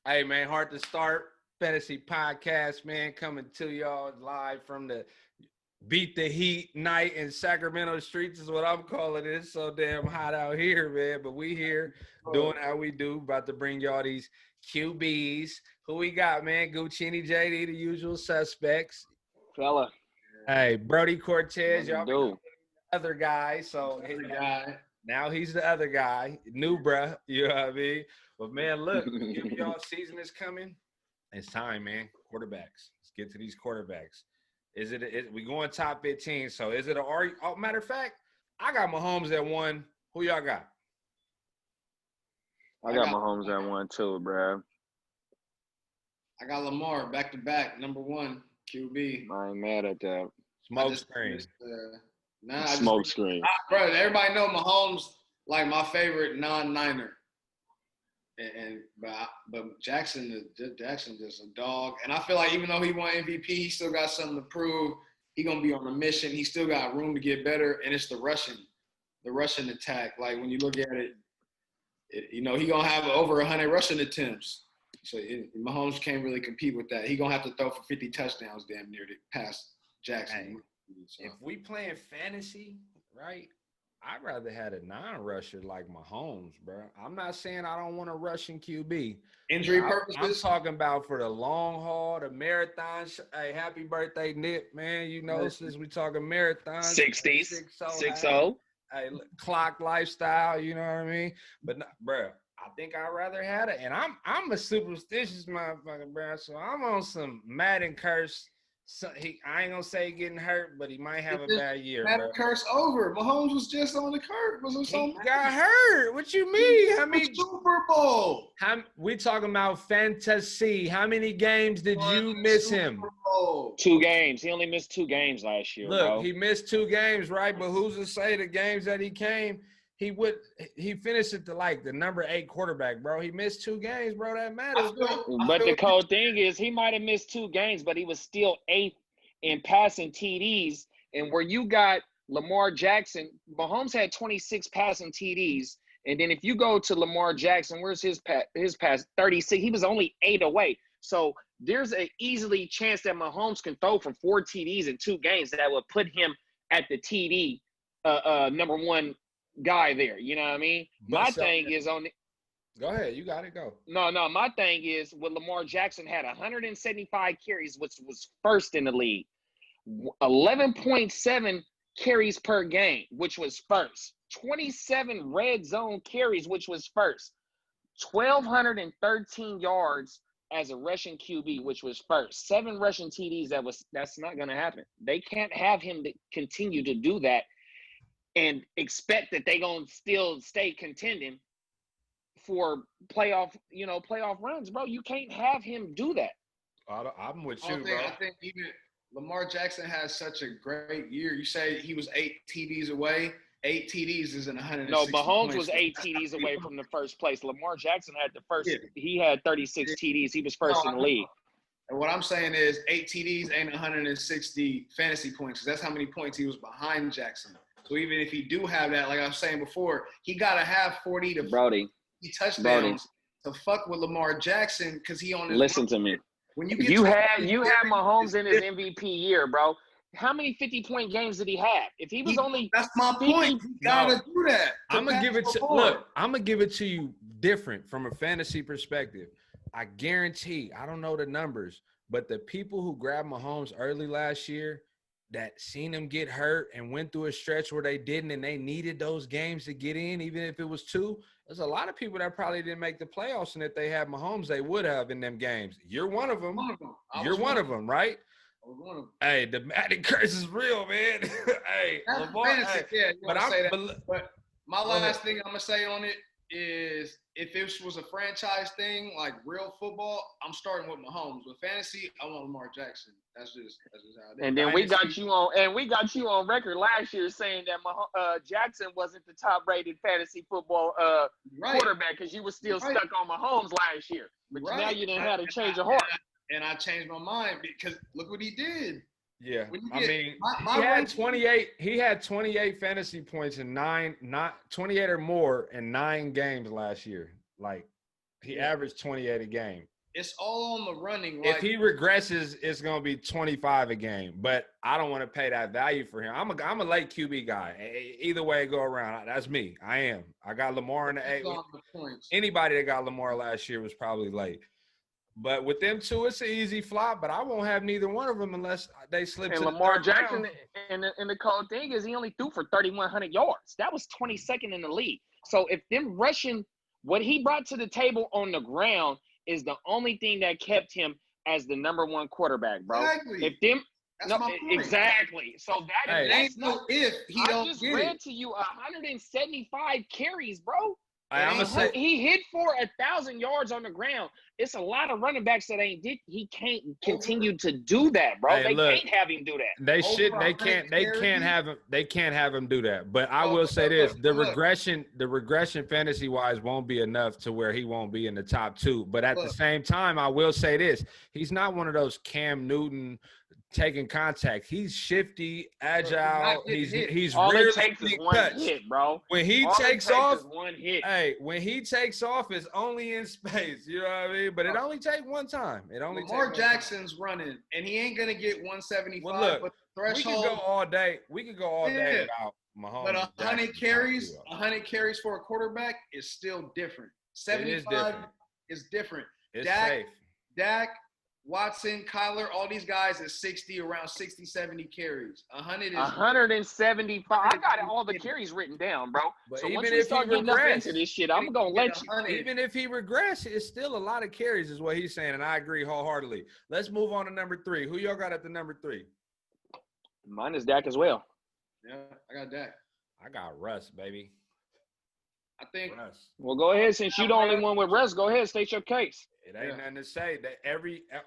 Hey, man, Heart2Start Fantasy Podcast, man, coming to y'all live from the Beat the Heat night in Sacramento streets is what I'm calling it. It's so damn hot out here, man. But we here doing how we do, about to bring y'all these QBs. Who we got, man? Guchinni, JD, the usual suspects. Fella, Hey, Brody Cortez, y'all been do. the other guy. So now he's the other guy, new bruh. You know what I mean? But man, look, y'all season is coming. It's time, man. Quarterbacks. Let's get to these quarterbacks. We going top 15? So is it matter of fact, I got Mahomes at 1. Who y'all got? I got Mahomes at 1 too, bro. I got Lamar back to back, #1 QB. I ain't mad at that. Smoke screen. Smoke screen. Bro, everybody know Mahomes like my favorite non-Niner. But Jackson just a dog. And I feel like even though he won MVP, he still got something to prove. He gonna be on a mission. He still got room to get better. And it's the rushing attack. Like when you look at it, he gonna have over 100 rushing attempts. So Mahomes can't really compete with that. He gonna have to throw for 50 touchdowns damn near to pass Jackson. If we playing fantasy, right? I'd rather have a non-rusher like Mahomes, bro. I'm not saying I don't want a rushing QB. Injury purposes? I'm talking about for the long haul, the marathon. Hey, happy birthday, Nip, man. You know, since we talking marathons. 60s. 6-0. Hey, clock lifestyle, you know what I mean? But, bro, I think I'd rather have it. And I'm a superstitious motherfucker, bro. So I'm on some Madden curse. So I ain't gonna say getting hurt, but he might have a bad year. Bro. Curse over. Mahomes was just on the curse. He got hurt. What you mean? Super Bowl. We talking about fantasy. How many games did you miss him? 2 games. He only missed 2 games last year. Look, bro. He missed 2 games, right? But who's to say the games that he came? He finished it to like the #8 quarterback, bro. He missed 2 games, bro. That matters, bro. But the cold thing is he might have missed 2 games, but he was still 8th in passing TDs. And where you got Lamar Jackson, Mahomes had 26 passing TDs. And then if you go to Lamar Jackson, where's his pass? 36. He was only 8 away. So there's an easily chance that Mahomes can throw for 4 TDs in 2 games that would put him at the TD #1 guy there. You know what I mean? My thing is on – Go ahead. You got it. Go. No. My thing is when Lamar Jackson had 175 carries, which was first in the league, 11.7 carries per game, which was first, 27 red zone carries, which was first, 1,213 yards as a rushing QB, which was first, 7 rushing TDs. That's not going to happen. They can't have him continue to do that and expect that they gonna still stay contending for playoff runs, bro. You can't have him do that. I'm with you, bro. I think even Lamar Jackson has such a great year. You say he was 8 TDs away. 8 TDs is in 160 No, Mahomes points. was 8 TDs away from the first place. Lamar Jackson had the first. Yeah. He had 36 TDs. He was first in the league. And what I'm saying is 8 TDs ain't 160 fantasy points, because that's how many points he was behind Jackson. So even if he do have that, like I was saying before, he got to have 40 to 50 touchdowns to fuck with Lamar Jackson, because he on his Listen to me. When you get you had Mahomes in his MVP year, bro. How many 50-point games did he have? If he was only that's my 50, point. You gotta do that. I'm gonna give it to you different from a fantasy perspective. I guarantee, I don't know the numbers, but the people who grabbed Mahomes early last year that seen him get hurt and went through a stretch where they didn't, and they needed those games to get in, even if it was 2. There's a lot of people that probably didn't make the playoffs, and if they had Mahomes, they would have in them games. You're one of them. You're one of them, right? Hey, the Madden curse is real, man. Hey, Lamar, yeah, but my last thing I'm gonna say on it is, if this was a franchise thing, like real football, I'm starting with Mahomes. With fantasy, I want Lamar Jackson. That's just how it is. And then we got you on record last year saying that Jackson wasn't the top-rated fantasy football quarterback, because you were still stuck on Mahomes last year. But now you didn't have to change your heart. And I changed my mind, because look what he did. Yeah, he had 28. He had 28 fantasy points in 28 or more in 9 games last year. Like, he averaged 28 a game. It's all on the running. If he regresses, it's gonna be 25 a game. But I don't want to pay that value for him. I'm a late QB guy. Either way it go around, that's me. I am. I got Lamar in the 8. Anybody that got Lamar last year was probably late. But with them two, it's an easy flop. But I won't have neither one of them unless they slip. And to Lamar the Jackson, round. and the cold thing is he only threw for 3,100 yards. That was 22nd in the league. So if them rushing, what he brought to the table on the ground is the only thing that kept him as the #1 quarterback, bro. Exactly. If them, that's no, my point. exactly. So that's not. If he I don't just get read it. to you 175 carries, bro. I'm gonna say He hit for 1,000 yards on the ground. It's a lot of running backs that ain't did. He can't continue to do that, bro. They can't have him do that. They should. They can't have him. They can't have him do that. But I will say this: the regression fantasy wise won't be enough to where he won't be in the top 2. But at the same time, I will say this: he's not one of those Cam Newton taking contact. He's shifty, agile. He's all rarely it takes is one hit, bro. When he all takes it takes off, is one hit. hey, when he takes off, it's only in space. You know what I mean? But it only takes one time. Lamar Jackson's running, and he ain't gonna get 175. Well, look, but the threshold. We could go all day. We could go all day without Mahomes. But 100 carries for a quarterback is still different. 75 is different. It's safe. Dak, Watson, Kyler, all these guys is around 60, 70 carries. 100 is 175. I got all the carries written down, bro. But so even once if we start getting up regress, into this shit, I'm gonna let you. Even if he regress, it's still a lot of carries, is what he's saying, and I agree wholeheartedly. Let's move on to number 3. Who y'all got at the number 3? Mine is Dak as well. Yeah, I got Dak. I got Russ, baby. I think Russ. Well, go ahead. Since you're the only one with Russ, go ahead, state your case. It ain't nothing to say. That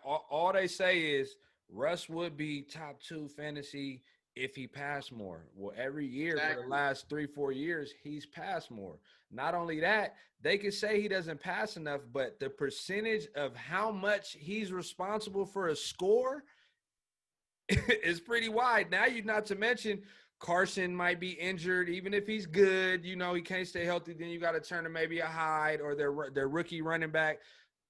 all they say is Russ would be top 2 fantasy if he passed more. Well, every year for the last 3-4 years, he's passed more. Not only that, they could say he doesn't pass enough, but the percentage of how much he's responsible for a score is pretty wide. Now, you're not to mention Carson might be injured. Even if he's good, he can't stay healthy. Then you got to turn to maybe a Hyde or their rookie running back.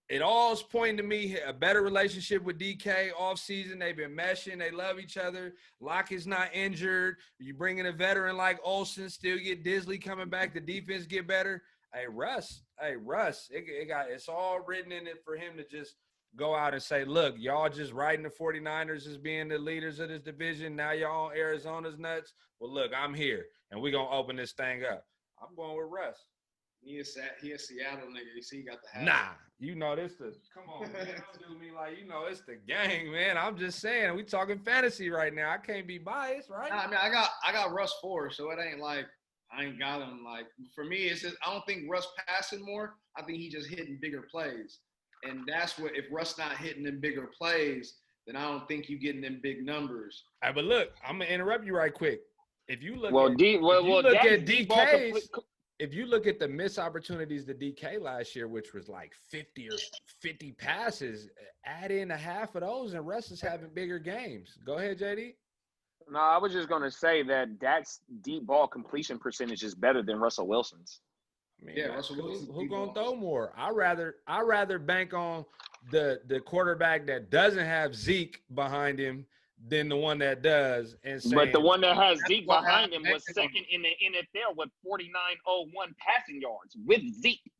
It all is pointing to me a better relationship with DK offseason. They've been meshing. They love each other. Locke is not injured. You bring in a veteran like Olsen, still get Disley coming back. The defense get better. Hey, Russ. It's all written in it for him to just go out and say, look, y'all just riding the 49ers as being the leaders of this division. Now y'all on Arizona's nuts. Well, look, I'm here, and we're going to open this thing up. I'm going with Russ. He is Seattle nigga. You see, he got the hat. Nah, come on, man. Don't do me like, it's the gang, man. I'm just saying, we talking fantasy right now. I can't be biased, right? Nah, I mean, I got Russ 4, so it ain't like I ain't got him. Like, for me, it's just I don't think Russ passing more. I think he just hitting bigger plays. And that's what, if Russ not hitting them bigger plays, then I don't think you getting them big numbers. Right, but look, I'm going to interrupt you right quick. If you look at DK's, if you look at the missed opportunities to DK last year, which was like 50 passes, add in a half of those, and Russ is having bigger games. Go ahead, JD. No, I was just going to say that Dak's deep ball completion percentage is better than Russell Wilson's. I mean, Russell Wilson. Who gonna throw more? I rather bank on the quarterback that doesn't have Zeke behind him than the one that does. But the one that has Zeke behind him was second in the NFL with 4,901 passing yards with Zeke.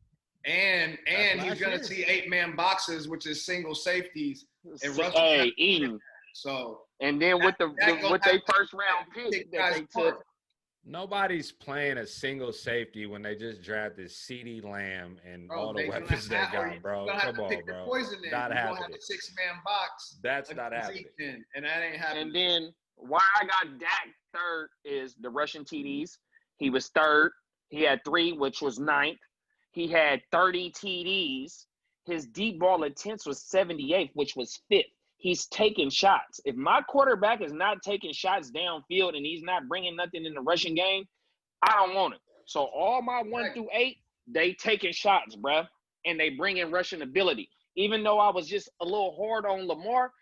And he's gonna see 8-man boxes, which is single safeties. And Eden. So and then with their first round pick that they took. Nobody's playing a single safety when they just drafted CeeDee Lamb and all the weapons they got, bro. Come on, bro. Not happening. Have a 6-man box. That's not happening. And that ain't happening. And then why I got Dak third is the rushing TDs. He was third. He had 3, which was 9th. He had 30 TDs. His deep ball attempts was 78th, which was 5th. He's taking shots. If my quarterback is not taking shots downfield and he's not bringing nothing in the rushing game, I don't want it. So all my 1 through 8, they taking shots, bruh, and they bring in rushing ability. Even though I was just a little hard on Lamar,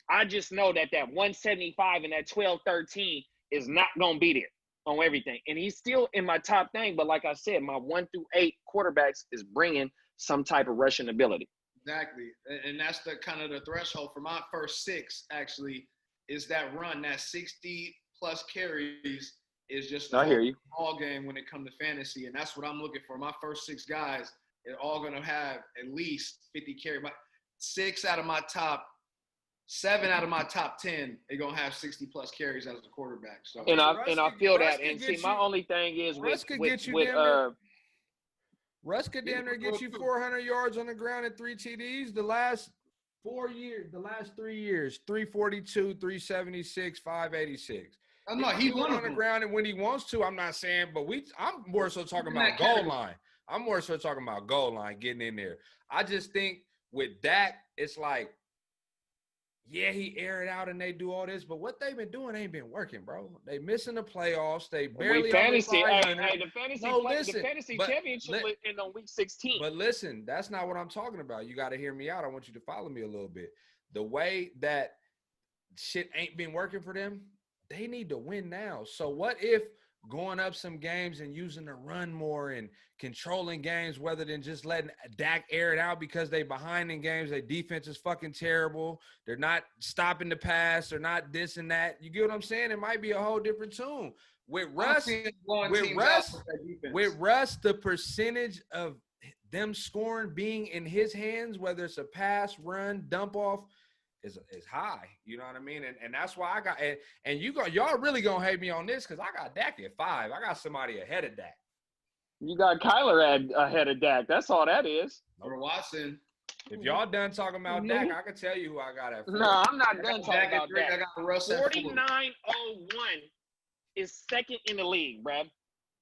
I just know that 175 and that 12-13 is not going to be there on everything. And he's still in my top thing, but like I said, my 1 through 8 quarterbacks is bringing some type of rushing ability. Exactly. And that's the kind of the threshold for my first 6, actually, is that run. That 60-plus carries is just the I hear whole you. ball game when it comes to fantasy. And that's what I'm looking for. My first 6 guys, they're all going to have at least 50 carries. 7 out of my top 10, they're going to have 60-plus carries as a quarterback. So, And I feel Russ that. could And see, get my you- only thing is Russ could with get you with damn near. Russ could damn near get you 400 yards on the ground and 3 TDs. The last 3 years, 342, 376, 586. no, he's one on of the them. ground, and when he wants to, I'm not saying, but I'm more so talking In about that goal category. line. I'm more so talking about goal line, getting in there. I just think with Dak, it's like, yeah, he aired out and they do all this, but what they've been doing ain't been working, bro. They missing the playoffs. They barely fantasy. over 500. Hey, the fantasy, No, the listen, fantasy but championship was in on week 16. But listen, that's not what I'm talking about. You got to hear me out. I want you to follow me a little bit. The way that shit ain't been working for them, they need to win now. So what if going up some games and using the run more and controlling games rather than just letting Dak air it out because they behind in games, their defense is fucking terrible. They're not stopping the pass. They're not this and that. You get what I'm saying? It might be a whole different tune. With Russ, the percentage of them scoring being in his hands, whether it's a pass, run, dump off, is high. You know what I mean? And that's why I got and y'all really gonna hate me on this because I got Dak at 5. I got somebody ahead of Dak. You got Kyler ahead of Dak. That's all that is. Or Watson. If y'all done talking about Dak, I can tell you who I got at 4. No, I'm not done talking about Dak. I got Russ at 4901 is second in the league, bruh.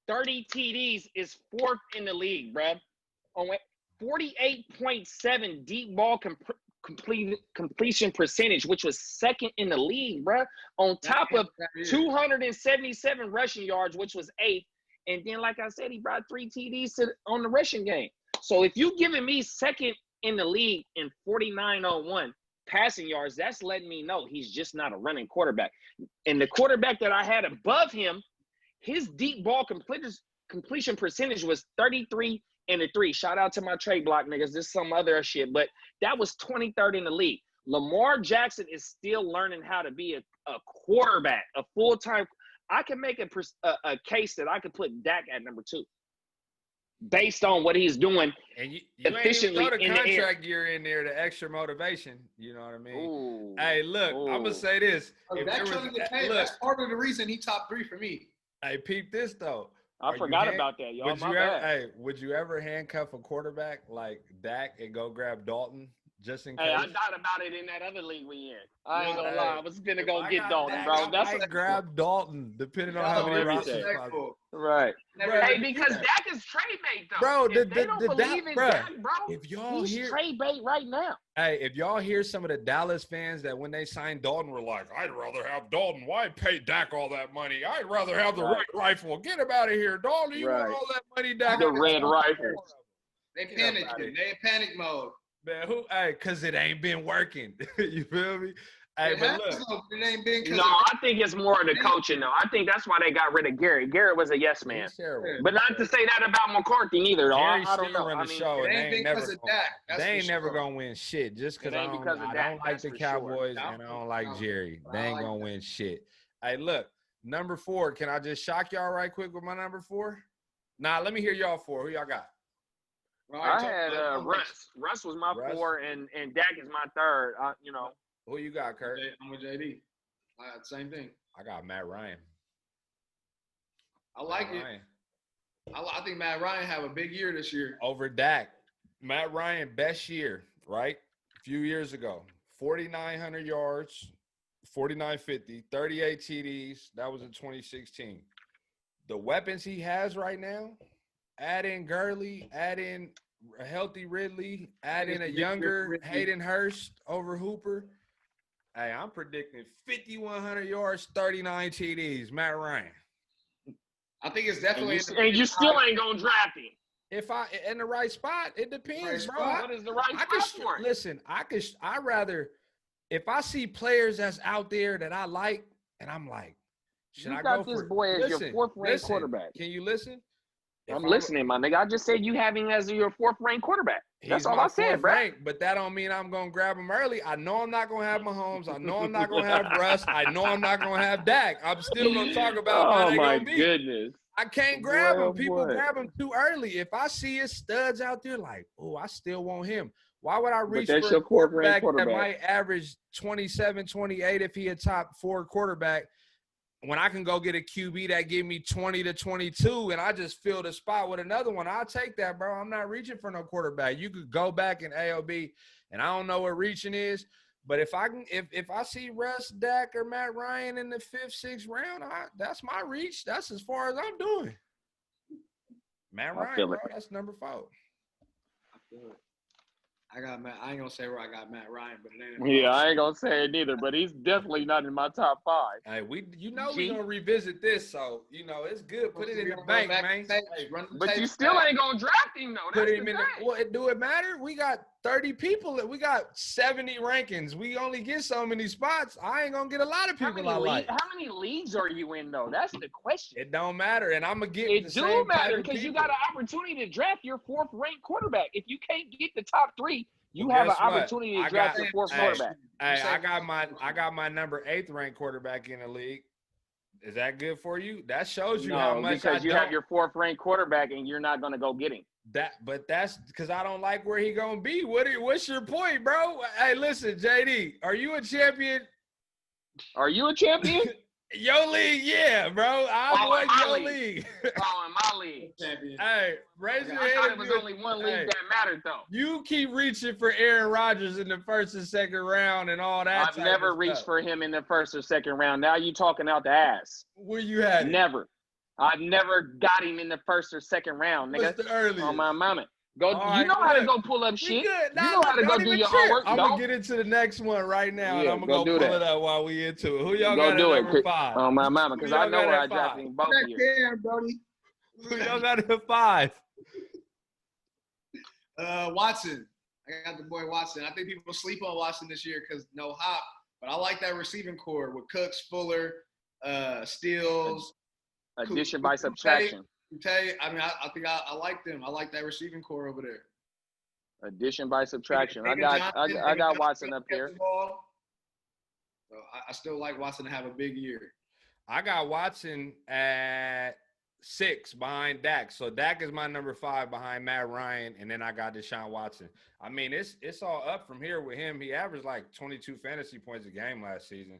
30 TDs is 4th in the league, bruh. 48.7 deep ball completion percentage, which was 2nd in the league, bruh. On top of 277 rushing yards, which was 8th. And then, like I said, he brought 3 TDs on the rushing game. So if you giving me 2nd in the league in 4901 passing yards, that's letting me know he's just not a running quarterback. And the quarterback that I had above him, his deep ball completion percentage was 33 and a 3. Shout out to my trade block niggas. This is some other shit, but that was 23rd in the league. Lamar Jackson is still learning how to be a quarterback, a full-time. I can make a case that I could put Dak at number 2 based on what he's doing and you efficiently ain't even in throw the the air. contract gear in there, the extra motivation. You know what I mean? Ooh. Hey, look, I'm gonna say this. Dak trying to get paid. That's part of the reason he top 3 for me. Hey, peep this though. I forgot about that, y'all. Would you ever handcuff a quarterback like Dak and go grab Dalton just in case? Hey, I thought about it in that other league we in. I ain't gonna lie. I was finna go get Dalton, Dak, bro. I grab Dalton depending on how many rosters. Right. Hey, because Dak is trade bait though. Bro, if they don't believe in Dak, bro, if y'all he's trade bait right now. Hey, if y'all hear some of the Dallas fans that when they signed Dalton were like, I'd rather have Dalton. Why pay Dak all that money? I'd rather have the red rifle. Get him out of here, Dalton. You want all that money, Dak? The red rifle. They panicking. They in panic mode. Man, cause it ain't been working. You feel me? Hey, but look. No, I think it's more of the coaching, though. I think that's why they got rid of Garrett. Garrett was a yes man. But not to say that about McCarthy neither, though. I don't know. Run the show, they ain't never gonna win shit just because I don't like the Cowboys and I don't like Jerry. They ain't gonna win shit. Hey, look, number 4. Can I just shock y'all right quick with my number 4? Nah, let me hear y'all 4. Who y'all got? I had Russ. Russ was my 4, and Dak is my 3rd. You know. Who you got, Curt? I'm with JD. I got the same thing. I got Matt Ryan. I like it. I think Matt Ryan have a big year this year. Over Dak. Matt Ryan, best year, right? A few years ago. 4,900 yards, 4,950, 38 TDs. That was in 2016. The weapons he has right now, add in Gurley, add in a healthy Ridley, add in a younger Hayden Hurst over Hooper. Hey, I'm predicting 5,100 yards, 39 TDs. Matt Ryan. I think it's definitely. And you still ain't gonna draft him. If I in the right spot, it depends, bro. What is the right spot for him? Listen, I rather if I see players that's out there that I like, and I'm like, should I go for this boy as your 4th ranked quarterback? Can you listen? I'm listening, my nigga. I just said you have him as your fourth-ranked quarterback. That's all I said, bro. But that don't mean I'm gonna grab him early. I know I'm not gonna have Mahomes. I know I'm not gonna have Russ. I know I'm not gonna have Dak. I'm still gonna talk about how they gonna be. Goodness. I can't grab him. People grab him too early. If I see his studs out there, like, oh, I still want him. Why would I reach for a quarterback that might average 27, 28 if he a top 4 quarterback when I can go get a QB that give me 20 to 22 and I just fill the spot with another one? I'll take that, bro. I'm not reaching for no quarterback. You could go back in AOB, and I don't know what reaching is, but if I see Russ, Dak, or Matt Ryan in the 5th, 6th round, that's my reach. That's as far as I'm doing. Matt Ryan, bro, that's number 4. I feel it. I ain't gonna say where I got Matt Ryan, but it ain't. Yeah, I ain't gonna say it either, but he's definitely not in my top 5. Hey, we're gonna revisit this, so it's good. Put it in the bank, man. But you still ain't gonna draft him though. Put him in the. Well, do it matter? We got 30 people. We got 70 rankings. We only get so many spots. I ain't gonna get a lot of people I like. How many leagues are you in though? That's the question. It don't matter, and I'm gonna get. It do matter because you got an opportunity to draft your 4th-ranked quarterback. If you can't get the top 3. You have an opportunity to draft your 4th quarterback. Hey, I got my number 8th ranked quarterback in the league. Is that good for you? That shows you how much because you have your 4th-ranked quarterback and you're not going to go get him. But that's because I don't like where he gonna be. What's your point, bro? Hey, listen, JD, are you a champion? Are you a champion? Your league, yeah, bro. I won your league. In my league. Hey, raise your hand. I thought it was only one league that mattered, though. You keep reaching for Aaron Rodgers in the 1st and 2nd round and all that. I've never reached for him in the 1st or 2nd round. Now you talking out the ass. Where you had Never. I've never got him in the 1st or 2nd round, nigga. What's the earliest? On my mama. How to go pull up shit. You know how to go do your homework. I'm going to get into the next one right now, and I'm going to go pull it up while we into it. Who y'all got at number 5? On my mama, because I know where I drafted both of you. Who y'all got at 5? Watson. I got the boy Watson. I think people sleep on Watson this year because no hop. But I like that receiving core with Cooks, Fuller, Steele. Addition by subtraction. I think I like them. I like that receiving core over there. Addition by subtraction. I got Watson up here. So I still like Watson to have a big year. I got Watson at 6 behind Dak. So Dak is my number 5 behind Matt Ryan, and then I got Deshaun Watson. I mean, it's all up from here with him. He averaged like 22 fantasy points a game last season.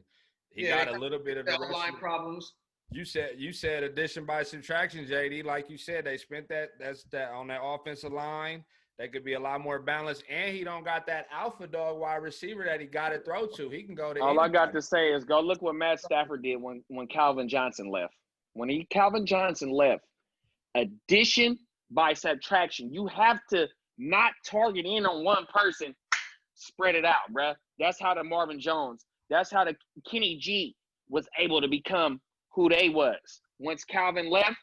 He got a little bit of line problems. You said addition by subtraction, JD. Like you said, they spent that on that offensive line. They could be a lot more balanced, and he don't got that alpha dog wide receiver that he got to throw to. He can go to. All I got to say is go look what Matt Stafford did when Calvin Johnson left. When Calvin Johnson left, addition by subtraction. You have to not target in on one person, spread it out, bruh. That's how the Marvin Jones. That's how the Kenny G was able to become who they was. Once Calvin left,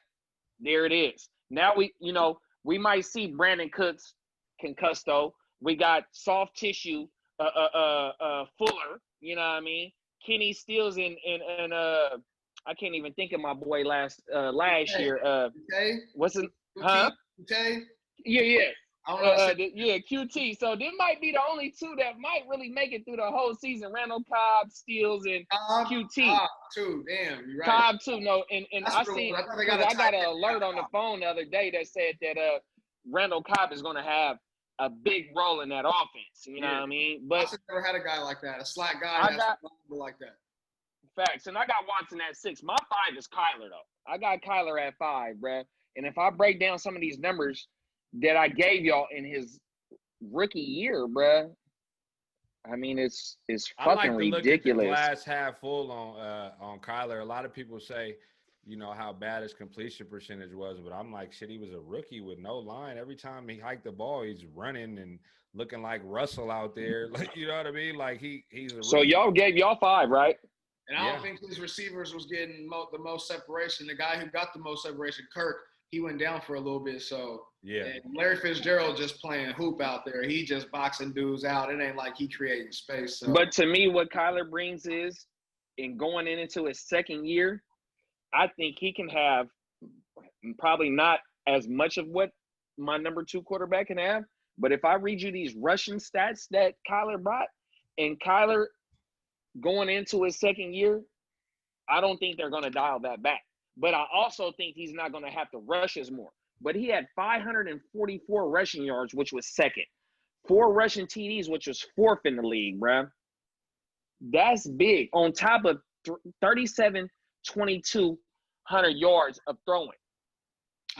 there it is. Now we might see Brandon Cooks concussed though. We got soft tissue Fuller, you know what I mean? Kenny Stills and I can't even think of my boy last year. What's it? Huh? Yeah. QT. So they might be the only 2 that might really make it through the whole season. Randall Cobb, Steele, and QT. Cobb too. Damn, you're right. Cobb too. No, and I see. I got an alert on the phone the other day that said that Randall Cobb is going to have a big role in that offense. You know what I mean? But I've never had a guy like that. A slack guy like that. Facts. And I got Watson at 6. My 5 is Kyler though. I got Kyler at 5, bruh. And if I break down some of these numbers that I gave y'all in his rookie year, bruh. I mean, it's fucking ridiculous. Look at the glass half full on Kyler. A lot of people say, how bad his completion percentage was, but I'm like, shit, he was a rookie with no line. Every time he hiked the ball, he's running and looking like Russell out there. Like, you know what I mean? Like he's a rookie. So y'all gave y'all 5, right? And I don't think his receivers was getting the most separation. The guy who got the most separation, Curt, he went down for a little bit. So and Larry Fitzgerald just playing hoop out there. He just boxing dudes out. It ain't like he creating space. So. But to me, what Kyler brings is, in going into his 2nd year, I think he can have probably not as much of what my number 2 quarterback can have. But if I read you these rushing stats that Kyler brought, and Kyler going into his second year, I don't think they're going to dial that back. But I also think he's not going to have to rush as more. But he had 544 rushing yards, which was second. 4 rushing TDs, which was 4th in the league, bruh. That's big. On top of 2,200 yards of throwing.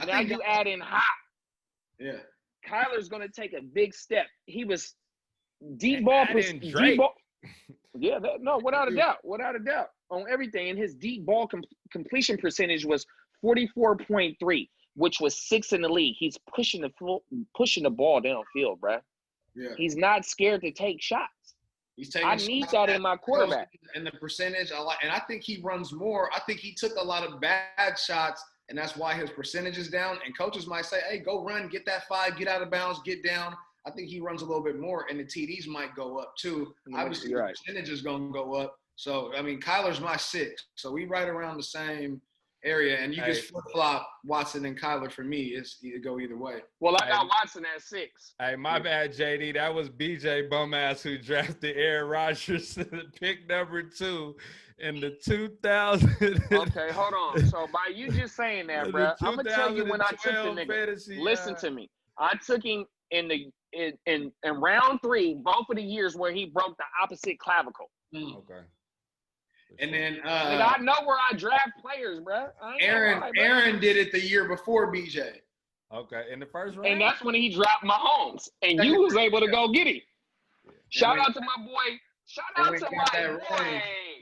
Now you add in Hop. Yeah. Kyler's going to take a big step. He was deep ball. Yeah, without a doubt. Without a doubt. On everything. And his deep ball completion percentage was 44.3, which was 6th in the league. He's pushing the ball downfield, bruh. Yeah. He's not scared to take shots. He's taking I need that in my quarterback. And the percentage, and I think he runs more. I think he took a lot of bad shots, and that's why his percentage is down. And coaches might say, hey, go run, get that 5, get out of bounds, get down. I think he runs a little bit more, and the TDs might go up too. Obviously, the percentage is going to go up. So, I mean, Kyler's my 6. So we right around the same area, and you just flip-flop Watson and Kyler for me. It's go either way. Well, I got Watson at 6. Hey, my bad, JD. That was BJ Bumass who drafted Aaron Rodgers pick number 2 in the 2000. Okay, hold on. So by you just saying that, bro, I'm gonna tell you when I took the nigga. Fantasy, Listen to me. I took him in round 3, both of the years where he broke the opposite clavicle. Okay. And then I know where I draft players, bro. Aaron did it the year before BJ. Okay, in the first round. And that's when he dropped Mahomes, and you was able to go get him. Shout out to my boy. Shout out to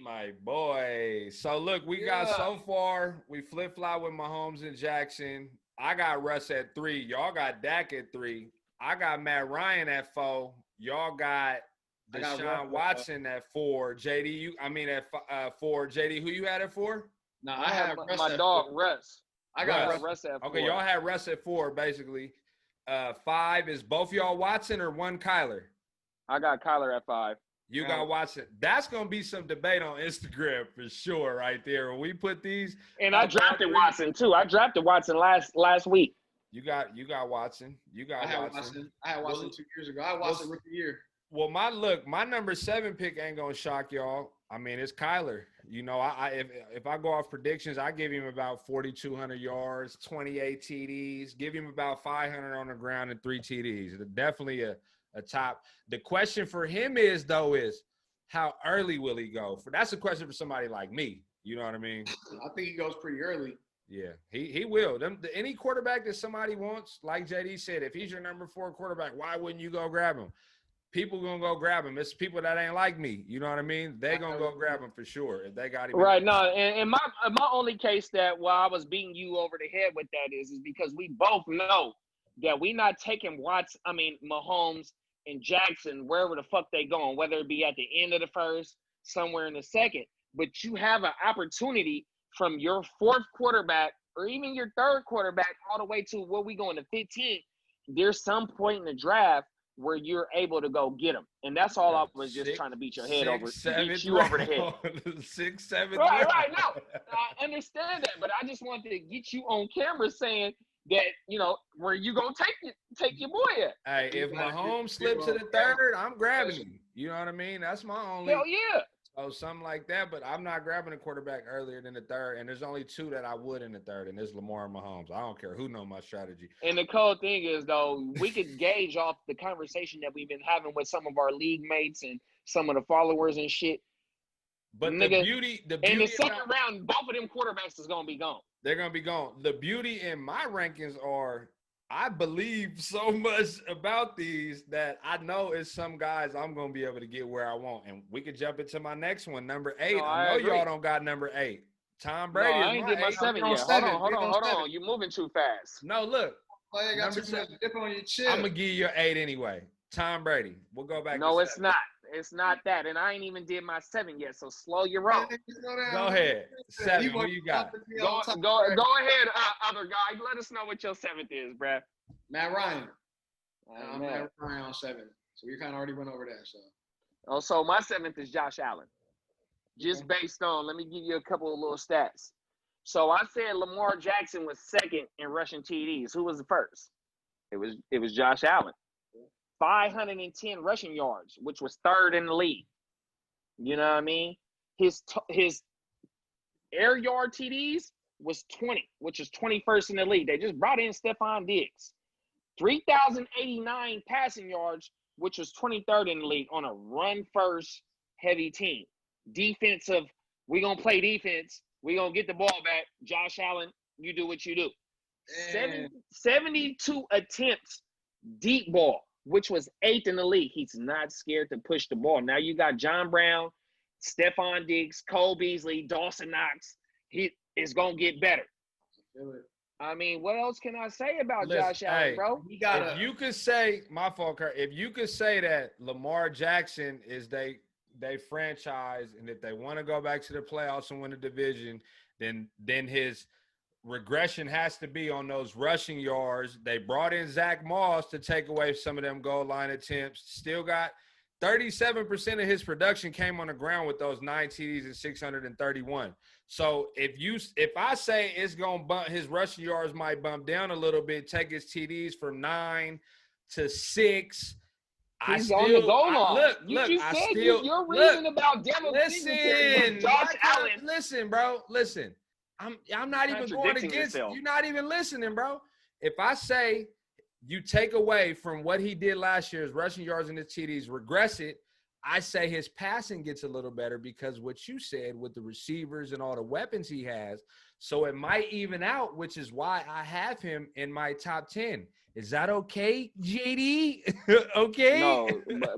my boy. So look, we got so far. We flip flop with Mahomes and Jackson. I got Russ at 3. Y'all got Dak at 3. I got Matt Ryan at 4. Y'all got Deshaun Watson at 4. JD, at 4. JD, who you had at 4? No, I had my dog Russ. I got Russ at 4. Okay, y'all had Russ at 4, basically. 5 is both y'all Watson or one Kyler? I got Kyler at 5. You got Watson. That's gonna be some debate on Instagram for sure, right there. When we put these, and I drafted Watson too. I drafted Watson last week. You got Watson. I had Watson 2 years ago. I had Watson rookie year. Well, my number 7 pick ain't gonna shock y'all. I mean, it's Kyler. You know, if I go off predictions, I give him about 4,200 yards, 28 TDs, give him about 500 on the ground and 3 TDs. Definitely a top. The question for him is how early will he go? That's a question for somebody like me. You know what I mean? I think he goes pretty early. Yeah, he will. Any quarterback that somebody wants, like JD said, if he's your number 4 quarterback, why wouldn't you go grab him? People gonna go grab him. It's people that ain't like me. You know what I mean? They gonna go grab him for sure if they got him. Right. No, and my only case that I was beating you over the head with that is because we both know that we not taking Mahomes and Jackson wherever the fuck they going, whether it be at the end of the first, somewhere in the second. But you have an opportunity from your 4th quarterback or even your 3rd quarterback all the way to where we going to 15th. There's some point in the draft where you're able to go get them. And that's all I was just trying to beat your head over. Beat you over the head. 6, 7. Right. No, I understand that, but I just wanted to get you on camera saying that, where you gonna take your boy at. Hey, if Mahomes slips to the 3rd, I'm grabbing him. You know what I mean? That's my only. Hell yeah. So something like that, but I'm not grabbing a quarterback earlier than the 3rd, and there's only 2 that I would in the 3rd, and it's Lamar and Mahomes. I don't care who know my strategy. And the cool thing is, though, we could gauge off the conversation that we've been having with some of our league mates and some of the followers and shit. But the beauty in the second round, both of them quarterbacks is gonna be gone. They're gonna be gone. The beauty in my rankings are I believe so much about these that I know it's some guys I'm going to be able to get where I want. And we could jump into my next one, number 8. No, I know y'all don't got number 8. Tom Brady. No, I ain't get my 7 yet. Hold on. You're moving too fast. No, look. Oh, you got too much dip on your chin. I'm going to give you an 8 anyway. Tom Brady. We'll go back to 7. It's not. It's not that. And I ain't even did my 7 yet, so slow your roll. Go ahead. 7, what you got? Go ahead, other guy. Let us know what your 7th is, bruh. Matt Ryan. Matt Ryan on 7. So we kind of already went over that. So my 7th is Josh Allen. Just based on, let me give you a couple of little stats. So I said Lamar Jackson was second in rushing TDs. Who was the first? It was Josh Allen. 510 rushing yards, which was third in the league. You know what I mean? His air yard TDs was 20, which is 21st in the league. They just brought in Stephon Diggs. 3,089 passing yards, which was 23rd in the league on a run-first heavy team. Defensive, we're going to play defense. We're going to get the ball back. Josh Allen, you do what you do. 72 attempts deep ball, which was 8th in the league. He's not scared to push the ball. Now you got John Brown, Stephon Diggs, Cole Beasley, Dawson Knox. He is going to get better. I mean, what else can I say about Josh Allen, bro? If you could say, my fault, Curt, if you could say that Lamar Jackson is they franchise, and if they want to go back to the playoffs and win the division, then his regression has to be on those rushing yards. They brought in Zach Moss to take away some of them goal line attempts. Still got 37% of his production came on the ground with those 9 TDs and 631. So if I say it's gonna bump, his rushing yards might bump down a little bit, take his TDs from 9 to 6. He's on the goal line. Your reason about Devin Singletary was Josh Allen. Listen, bro. Listen. I'm not even going against yourself. You're not even listening, bro. If I say you take away from what he did last year, his rushing yards and his TDs, regress it, I say his passing gets a little better because what you said with the receivers and all the weapons he has. So it might even out, which is why I have him in my top 10. Is that okay, JD? Okay? No,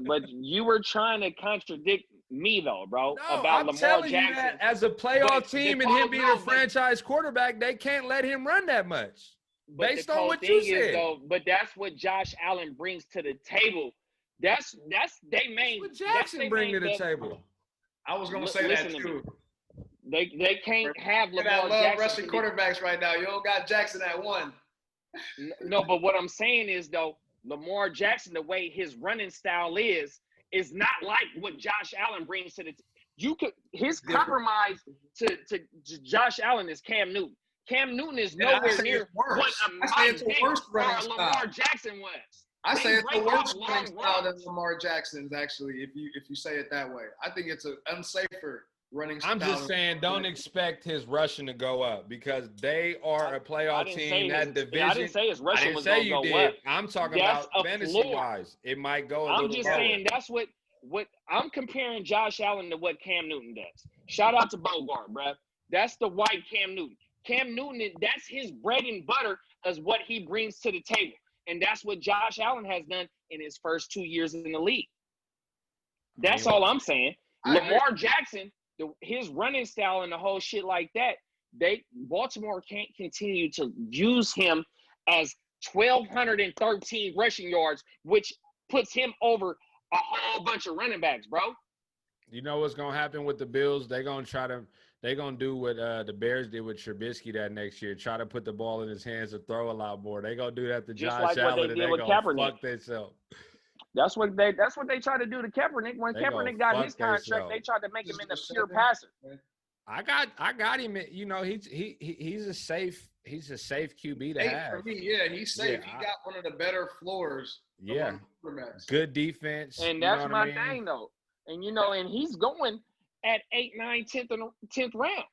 but you were trying to contradict me, though, bro, no, about I'm Lamar telling Jackson. You that as a playoff team and him being a franchise quarterback, they can't let him run that much. Based on what you said. But that's what Josh Allen brings to the table. That's they main. What Jackson bring to the table. I was gonna say that too. They can't have Lamar Jackson rushing quarterbacks right now. You don't got Jackson at 1. No, but what I'm saying is though, Lamar Jackson, the way his running style is not like what Josh Allen brings to the. His compromise to Josh Allen is Cam Newton. Cam Newton is nowhere near what Lamar Jackson was. I say it's the worst running style than Lamar Jackson's, actually, if you say it that way. I think it's an unsafer running style. I'm just saying don't expect his rushing to go up because they are a playoff team. That division. I didn't say his rushing was going to go up. I'm talking about fantasy-wise. It might go a little I'm just saying that's what I'm comparing Josh Allen to what Cam Newton does. Shout out to Bogart, bruh. That's the white Cam Newton. Cam Newton, that's his bread and butter as what he brings to the table. And that's what Josh Allen has done in his first 2 years in the league. That's all I'm saying. Lamar Jackson, his running style and the whole shit like that, Baltimore can't continue to use him as 1,213 rushing yards, which puts him over a whole bunch of running backs, bro. You know what's going to happen with the Bills? They're going to do what the Bears did with Trubisky that next year, try to put the ball in his hands and throw a lot more. They're going to do that to Josh Allen, and they're going to fuck themselves. That's what they tried to do to Kaepernick. When Kaepernick got his contract, they tried to make him into pure passer. I got him. You know, he's a safe QB to have. For me, yeah, he's safe. Yeah, he got one of the better floors. Yeah, good defense. And that's my thing, though. And and he's going at 8, 9, 10th round.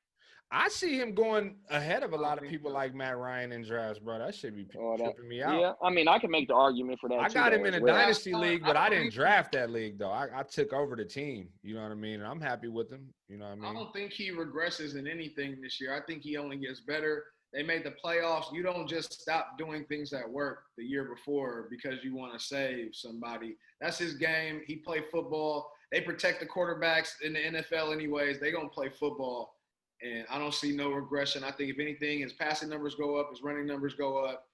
I see him going ahead of a lot of people like Matt Ryan in drafts, bro. That should be tripping me out. Yeah, I mean, I can make the argument for that. I got him in a dynasty league, but I didn't draft that league, though. I took over the team. You know what I mean? And I'm happy with him. You know what I mean? I don't think he regresses in anything this year. I think he only gets better. They made the playoffs. You don't just stop doing things that worked the year before because you want to save somebody. That's his game. He played football. They protect the quarterbacks in the NFL anyways. They're going to play football. And I don't see no regression. I think if anything, his passing numbers go up, his running numbers go up.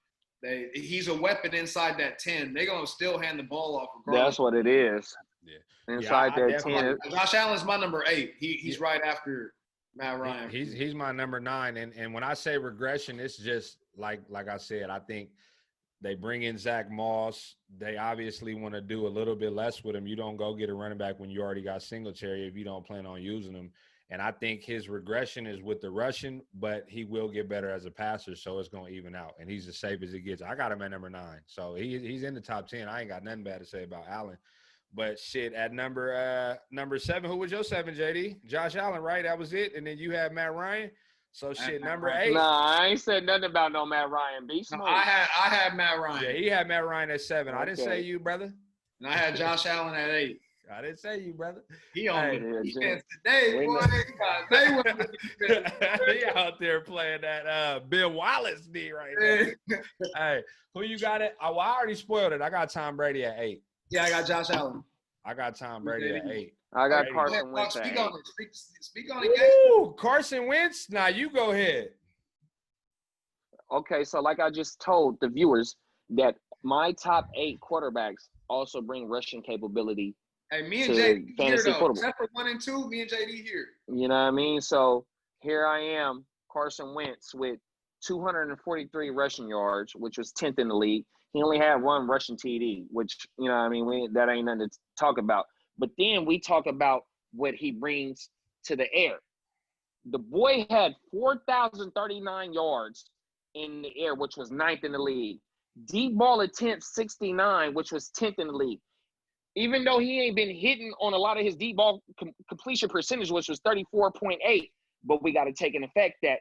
He's a weapon inside that 10. They're going to still hand the ball off. That's what it is. Yeah. Inside that 10. Josh Allen's my number 8. He's right after Matt Ryan. He's my number 9. And when I say regression, it's just like I said, I think they bring in Zach Moss. They obviously want to do a little bit less with him. You don't go get a running back when you already got Singletary if you don't plan on using him. And I think his regression is with the rushing, but he will get better as a passer, so it's going to even out. And he's as safe as it gets. I got him at number 9. So he's in the top 10. I ain't got nothing bad to say about Allen. But shit, at number 7, who was your 7, JD? Josh Allen, right? That was it. And then you had Matt Ryan. So shit, number 8. Nah, I ain't said nothing about no Matt Ryan. Be smart. I had Matt Ryan. Yeah, he had Matt Ryan at 7. Okay. I didn't say you, brother. And I had Josh Allen at 8. I didn't say you, brother. He on Hey, the defense today, boy. He out there playing that Bill Wallace D right there. Hey, who you got it? Oh, I already spoiled it. I got Tom Brady at 8. Yeah, I got Josh Allen. I got Tom Brady at 8. I got Brady. Carson Wentz at 8. Speak on it. Ooh, Carson Wentz? Nah, you go ahead. Okay, so like I just told the viewers that my top 8 quarterbacks also bring rushing capability. Hey, me and JD here, though. Football. Except for 1 and 2, me and JD here. You know what I mean? So here I am, Carson Wentz with 243 rushing yards, which was 10th in the league. He only had 1 rushing TD, which, you know what I mean, that ain't nothing to talk about. But then we talk about what he brings to the air. The boy had 4,039 yards in the air, which was 9th in the league. Deep ball attempts, 69, which was 10th in the league. Even though he ain't been hitting on a lot of his deep ball completion percentage, which was 34.8, but we got to take an effect that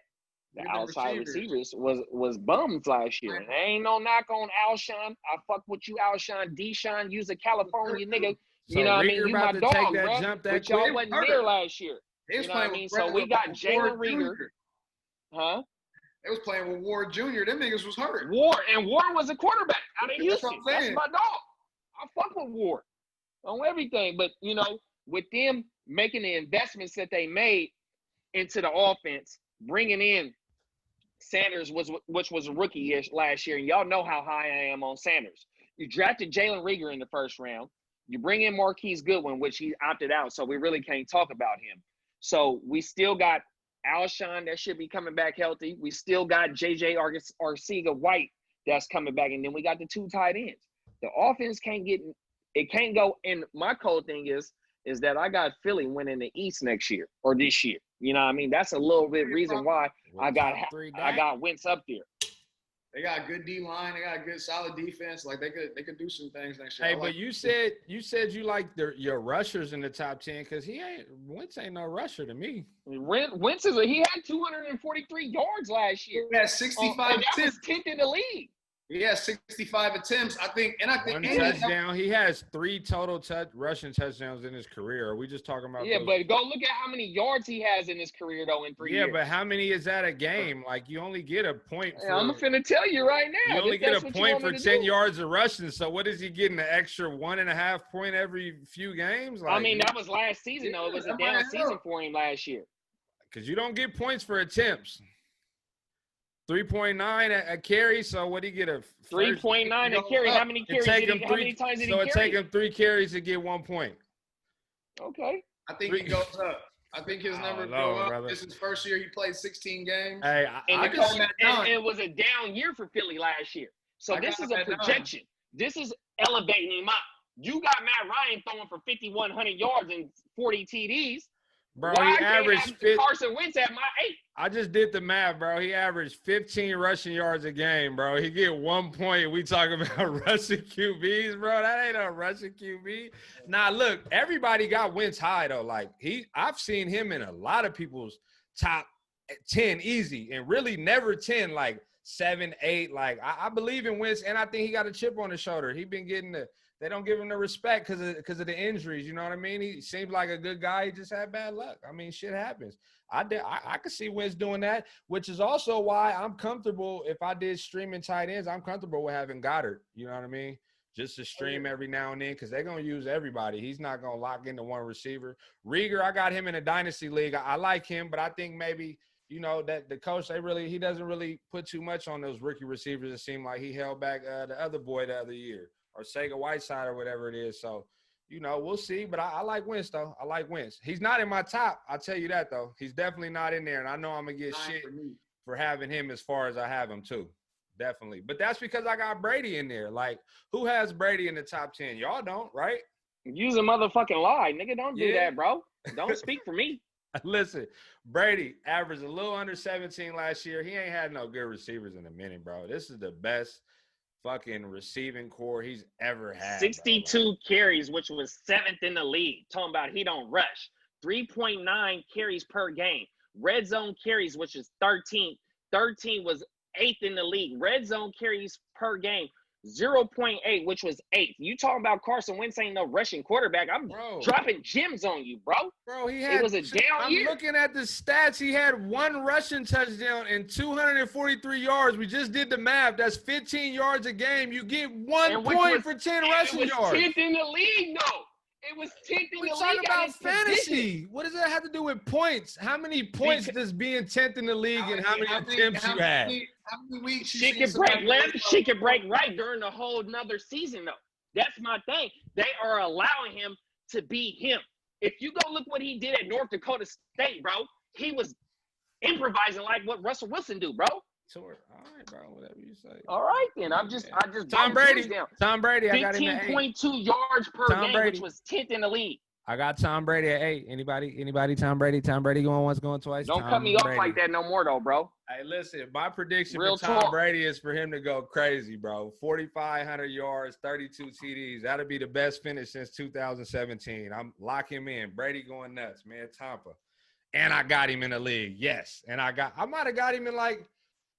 the outside receivers was bums last year. And there ain't no knock on Alshon. I fuck with you, Alshon. Deshaun, you's a California nigga. So You know what I Rieger mean? You about my to dog, take that bro. jump that But y'all quick? wasn't there last year. They was You know what I playing mean? with So we got Jalen Rieger. Huh? They was playing with Ward Jr. Them niggas was hurt. Ward was a quarterback out of That's what Houston. I'm That's saying. my dog. I fuck with Ward on everything. But, you know, with them making the investments that they made into the offense, bringing in Sanders, which was a rookie last year, and y'all know how high I am on Sanders. You drafted Jalen Rieger in the first round. You bring in Marquise Goodwin, which he opted out, so we really can't talk about him. So we still got Alshon that should be coming back healthy. We still got J.J. Arcega-White that's coming back, and then we got the 2 tight ends. The offense can't go. And my cold thing is that I got Philly winning the East next year or this year. You know what I mean? That's a little bit reason why I got Wentz up there. They got good D line. They got good solid defense. Like they could do some things next year. Hey, but you said you like your rushers in the top 10 because Wentz ain't no rusher to me. Wentz he had 243 yards last year. He had 65 and that was 10th in the league. He has 65 attempts. I think 1 touchdown. He has 3 total rushing touchdowns in his career. Are we just talking about? Yeah, but go look at how many yards he has in his career though in 3 years. Yeah, but how many is that a game? Like you only get a point. I'm finna tell you right now. You only get a point for 10 yards of rushing. So what is he getting? An extra 1.5 point every few games? Like, I mean, that was last season though. It was a down season for him last year. Because you don't get points for attempts. 3.9 a carry, so what do you get? A 3.9 a carry. How many carries? How many times did he carry? So it take him 3 carries to get 1 point. Okay. I think he goes up. I think his numbers go up. Brother. This is his first year. He played 16 games. Hey, and it was a down year for Philly last year. So this is a projection. This is elevating him up. You got Matt Ryan throwing for 5,100 yards and 40 TDs. Bro, he averaged Carson Wentz at my 8. I just did the math, bro. He averaged 15 rushing yards a game, bro. He get 1 point. We talking about rushing QBs, bro. That ain't a rushing QB. Nah, look, everybody got Wentz high though. Like I've seen him in a lot of people's top 10 easy, and really never 10, like 7, 8. Like I believe in Wentz, and I think he got a chip on his shoulder. He been getting they don't give him the respect because of the injuries. You know what I mean? He seems like a good guy. He just had bad luck. I mean, shit happens. I could see Wentz doing that, which is also why I'm comfortable. If I did streaming tight ends, I'm comfortable with having Goddard. You know what I mean? Just to stream every now and then because they're going to use everybody. He's not going to lock into one receiver. Rieger, I got him in a dynasty league. I like him, but I think maybe, you know, that the coach, he doesn't really put too much on those rookie receivers. It seemed like he held back the other boy the other year. Or Sega Whiteside or whatever it is. So, you know, we'll see. But I like Wentz, though. I like Wentz. He's not in my top. I'll tell you that, though. He's definitely not in there. And I know I'm going to get shit for having him as far as I have him, too. Definitely. But that's because I got Brady in there. Like, who has Brady in the top 10? Y'all don't, right? Use a motherfucking lie. Nigga, don't do that, bro. Don't speak for me. Listen, Brady averaged a little under 17 last year. He ain't had no good receivers in a minute, bro. This is the best fucking receiving core he's ever had. 62 carries, which was 7th in the league. Talking about he don't rush. 3.9 carries per game. Red zone carries, which is 13th. 13 was 8th in the league. Red zone carries per game, 0.8, which was 8th. You talking about Carson Wentz ain't no rushing quarterback. I'm dropping gems on you, bro. Bro, it was a down year. I'm looking at the stats. He had 1 rushing touchdown and 243 yards. We just did the math. That's 15 yards a game. You get 1 point for 10 rushing yards. It was 10th in the league, though. It was 10th in the league. We're talking about fantasy. What does that have to do with points? How many points does being 10th in the league and how many attempts you had? How many weeks she could break left, she could break right during the whole another season, though. That's my thing. They are allowing him to be him. If you go look what he did at North Dakota State, bro, he was improvising like what Russell Wilson do, bro. Sure. All right, bro. Whatever you say. All right, then. I just Tom Brady. Tom Brady. I got him at 15.2 yards per game, which was 10th in the league. I got Tom Brady at 8. Anybody? Tom Brady. Tom Brady going once, going twice. Don't cut me off like that no more, though, bro. Hey, listen. My prediction for Tom Brady is for him to go crazy, bro. 4,500 yards, 32 TDs. That'll be the best finish since 2017. I'm locking him in. Brady going nuts, man. Tampa. And I got him in the league. Yes. And I might have got him in like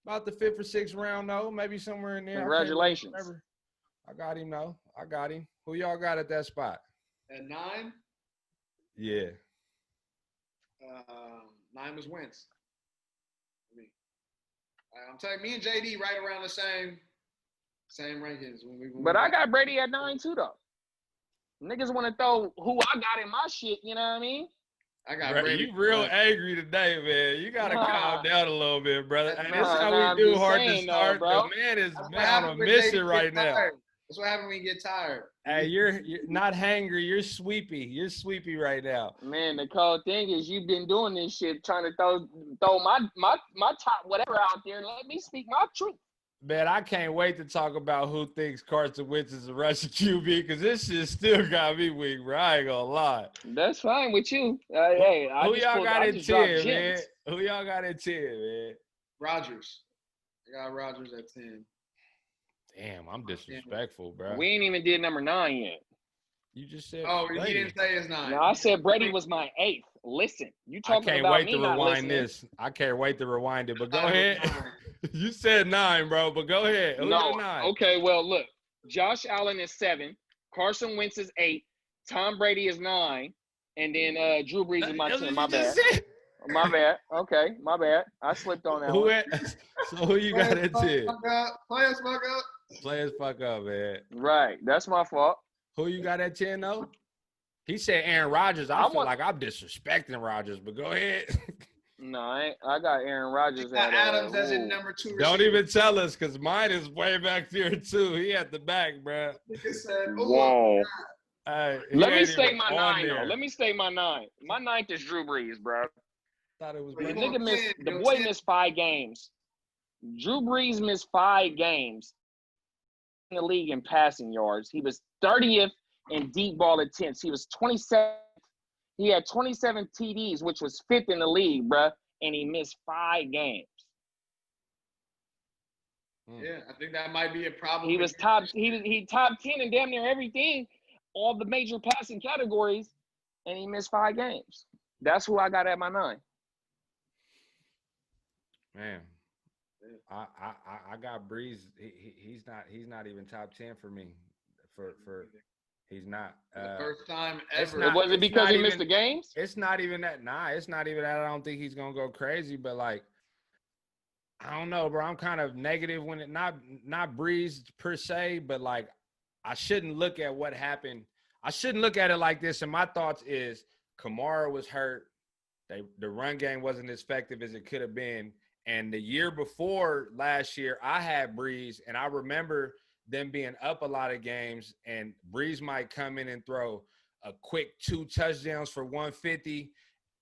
about the 5th or 6th round, though. Maybe somewhere in there. Congratulations. I got him, though. I got him. Who y'all got at that spot? At 9? Yeah. 9 was Wentz. I'm telling you, me and JD right around the same rankings. But I got Brady at 9 too, though. Niggas want to throw who I got in my shit, you know what I mean? I got Brady. You real angry today, man. You got to calm down a little bit, brother. And this is how we do Heart2Start. The man is on a mission right now. That's what happens when you get tired. Hey, you're not hangry. You're sweepy. You're sweepy right now. Man, the cold thing is you've been doing this shit, trying to throw my top whatever out there. Let me speak my truth. Man, I can't wait to talk about who thinks Carson Wentz is a Russian QB because this shit still got me weak, bro. I ain't gonna lie. That's fine with you. Who y'all got in 10, man? Who y'all got in 10, man? Rodgers. I got Rodgers at 10. Damn, I'm disrespectful, bro. We ain't even did number 9 yet. You just said Brady. He didn't say his 9. No, I said Brady was my 8th. Listen, you talking about me not listening. I can't wait to rewind it, but go ahead. You said 9, bro, but go ahead. Who's no, 9? Okay, well, look. Josh Allen is 7. Carson Wentz is 8. Tom Brady is 9. And then Drew Brees is my 10. My bad. My bad. Okay, my bad. I slipped on that one. So who you got at 10? Players fuck up. Players fuck up, man. Right. That's my fault. Who you got at 10, though? He said Aaron Rodgers. I feel like I'm disrespecting Rodgers, but go ahead. No, I got Aaron Rodgers at Adams as in number 2 receiver. Don't even tell us, because mine is way back there, too. He at the back, bro. Whoa. Hey, Let me state my 9, though. Let me state my 9. My 9th is Drew Brees, bro. Thought it was the boy missed 5 games. Drew Brees missed 5 games in the league in passing yards. He was 30th in deep ball attempts. He was 27th. He had 27 TDs, which was 5th in the league, bruh, and he missed 5 games. Yeah, I think that might be a problem. He was top 10 in damn near everything, all the major passing categories, and he missed 5 games. That's who I got at my 9. Man, I got Breeze. He's not even top 10 for me. He's not. The first time ever. Was it because he missed the games? It's not even that. Nah, it's not even that. I don't think he's gonna go crazy, but like, I don't know, bro. I'm kind of negative when it not Breeze per se, but like, I shouldn't look at what happened. I shouldn't look at it like this. And my thoughts is Kamara was hurt. The run game wasn't as effective as it could have been. And the year before last year, I had Breeze, and I remember them being up a lot of games, and Breeze might come in and throw a quick 2 touchdowns for 150,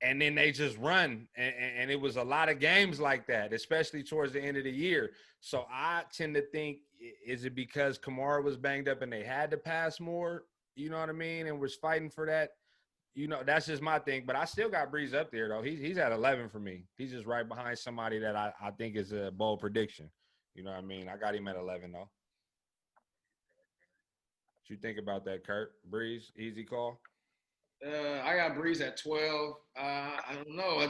and then they just run. And it was a lot of games like that, especially towards the end of the year. So I tend to think, is it because Kamara was banged up and they had to pass more, you know what I mean, and was fighting for that, you know, that's just my thing. But I still got Breeze up there, though. He's at 11 for me. He's just right behind somebody that I think is a bold prediction. You know what I mean? I got him at 11, though. What you think about that, Curt? Breeze, easy call? I got Breeze at 12. I don't know.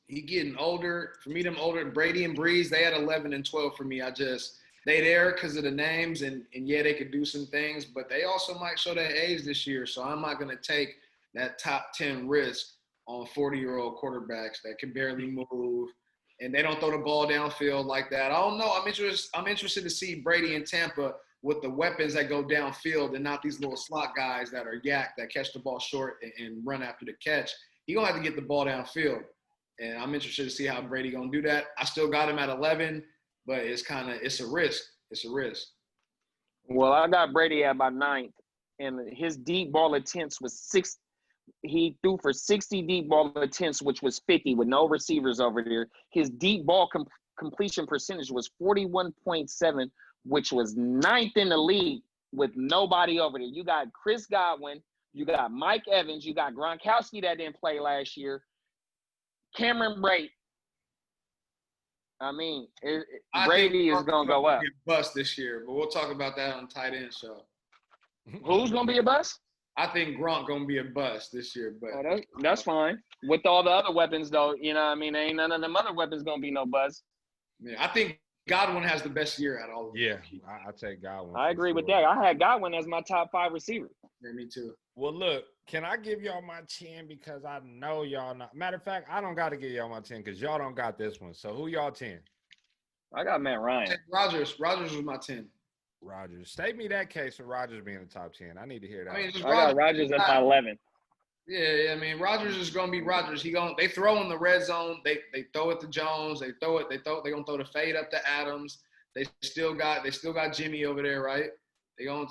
He getting older. For me, them older Brady and Breeze, they had 11 and 12 for me. They there because of the names, and yeah, they could do some things, but they also might show their age this year. So I'm not going to take that top 10 risk on 40-year-old quarterbacks that can barely move, and they don't throw the ball downfield like that. I don't know. I'm interested to see Brady in Tampa with the weapons that go downfield and not these little slot guys that are yak that catch the ball short and run after the catch. He's going to have to get the ball downfield, and I'm interested to see how Brady going to do that. I still got him at 11, but it's a risk. It's a risk. Well, I got Brady at my 9th, and his deep ball attempts was 6. He threw for 60 deep ball attempts, which was 50 with no receivers over there. His deep ball completion percentage was 41.7, which was 9th in the league with nobody over there. You got Chris Godwin, you got Mike Evans, you got Gronkowski that didn't play last year, Cameron Brate. I mean, Brady is going to go up. Bust this year, but we'll talk about that on tight end show. Who's going to be a bust? I think Gronk going to be a bust this year, but that's fine. With all the other weapons, though, you know what I mean? Ain't none of them other weapons going to be no bust. Yeah, I think Godwin has the best year out of all of them. Yeah, I take Godwin. I agree with that. I had Godwin as my top 5 receiver. Yeah, me too. Well, look, can I give y'all my 10 because I know y'all not. Matter of fact, I don't got to give y'all my 10 because y'all don't got this one. So who y'all 10? I got Matt Ryan. Rodgers was my 10. Rodgers. State me that case for Rodgers being the top 10. I need to hear that. I got Rodgers at my 11. Yeah. I mean, Rodgers is gonna be Rodgers. They throw in the red zone. They throw it to Jones. They gonna throw the fade up to Adams. They still got Jimmy over there, right? They gonna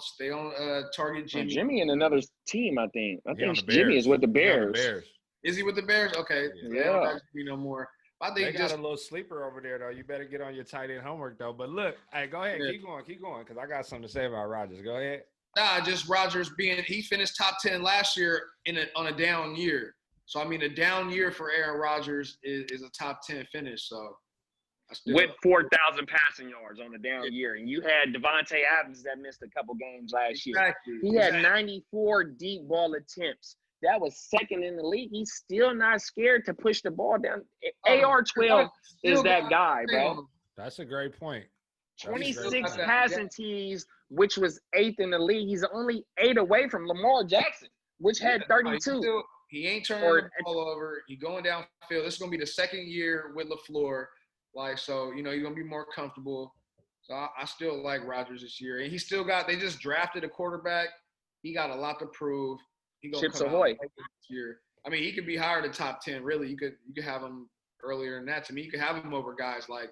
target Jimmy. Jimmy in another team, I think. I think Jimmy is with the Bears. Is he with the Bears? Okay. Yeah. They don't got Jimmy no more. I think they got a little sleeper over there, though. You better get on your tight end homework, though. But look, hey, go ahead. Yeah. Keep going, because I got something to say about Rodgers. Go ahead. Nah, just Rodgers he finished top 10 last year on a down year. So, I mean, a down year for Aaron Rodgers is a top 10 finish. So, with 4,000 passing yards on a down year. And you had Devontae Adams that missed a couple games last year. He had 94 deep ball attempts. That was 2nd in the league. He's still not scared to push the ball down. AR-12 is that guy, bro. That's a great point. 26 passing TDs, which was 8th in the league. He's only 8 away from Lamar Jackson, which had 32. He ain't turning the ball over. He going downfield. This is going to be the 2nd year with LaFleur. So, you know, you're going to be more comfortable. So, I still like Rodgers this year. And they just drafted a quarterback. He got a lot to prove. Chips Ahoy. Year. I mean, he could be higher than top 10. Really, you could have him earlier than that. To me, you could have him over guys like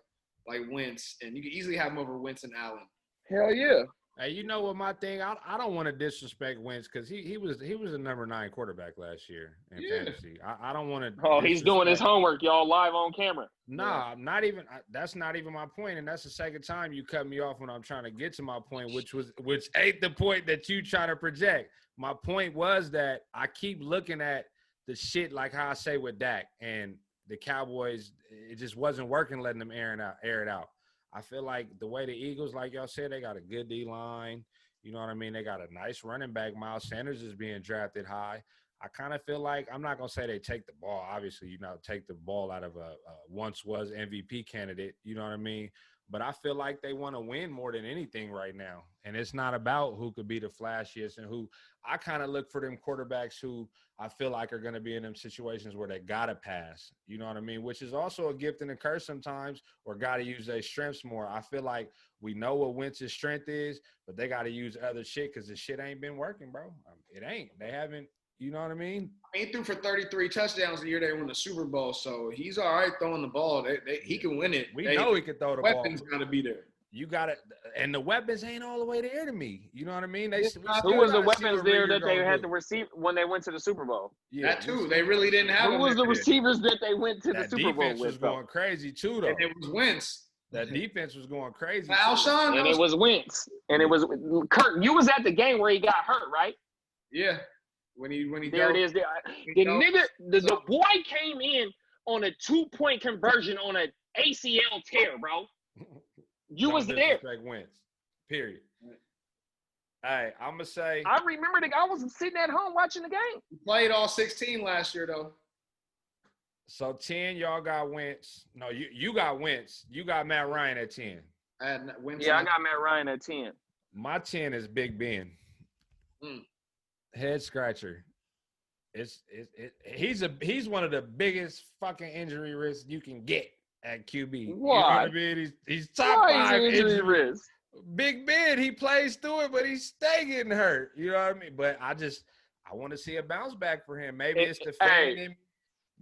Wentz, and you could easily have him over Wentz and Allen. Hell yeah. Hey, you know what my thing? I don't want to disrespect Wentz because he was the number 9 quarterback last year in fantasy. I don't want to. Oh, he's doing his homework, y'all, live on camera. Nah, not even. That's not even my point, and that's the second time you cut me off when I'm trying to get to my point, which ain't the point that you trying to project. My point was that I keep looking at the shit like how I say with Dak and the Cowboys. It just wasn't working letting them air it out. I feel like the way the Eagles, like y'all said, they got a good D-line. You know what I mean? They got a nice running back. Miles Sanders is being drafted high. I kind of feel like I'm not going to say they take the ball. Obviously, take the ball out of a once was MVP candidate. You know what I mean? But I feel like they want to win more than anything right now. And it's not about who could be the flashiest and who – I kind of look for them quarterbacks who I feel like are going to be in them situations where they got to pass. You know what I mean? Which is also a gift and a curse sometimes, or got to use their strengths more. I feel like we know what Wentz's strength is, but they got to use other shit because the shit ain't been working, bro. It ain't. They haven't – you know what I mean? He threw for 33 touchdowns the year they won the Super Bowl, so he's all right throwing the ball. He can win it. We know he can throw the ball. Weapons got to be there. You got it, and the weapons ain't all the way there to me. You know what I mean? Who was the weapons there that they had to receive when they went to the Super Bowl? Yeah, that too. They really didn't have. Who was the receivers that they went to the Super Bowl with? Defense was going crazy too, though. And it was Wentz. That defense was going crazy. Alshon, and it was Wentz, and it was Curt. You was at the game where he got hurt, right? Yeah. When he There it is. The nigga, the boy came in on a 2-point conversion on an ACL tear, bro. You was there. Wentz. Period. Hey, I'm gonna say. I remember I was sitting at home watching the game. He played all 16 last year though. So 10, y'all got Wentz. No, you got Wentz. You got Matt Ryan at 10. I had Wentz. Yeah, I got Matt Ryan at 10. My 10 is Big Ben. Head scratcher. He's one of the biggest fucking injury risks you can get at QB. Why? You know what I mean? He's top 5 injury risk. Big Ben, he plays through it, but he's stay getting hurt. You know what I mean? But I want to see a bounce back for him. Maybe it's the fan in me.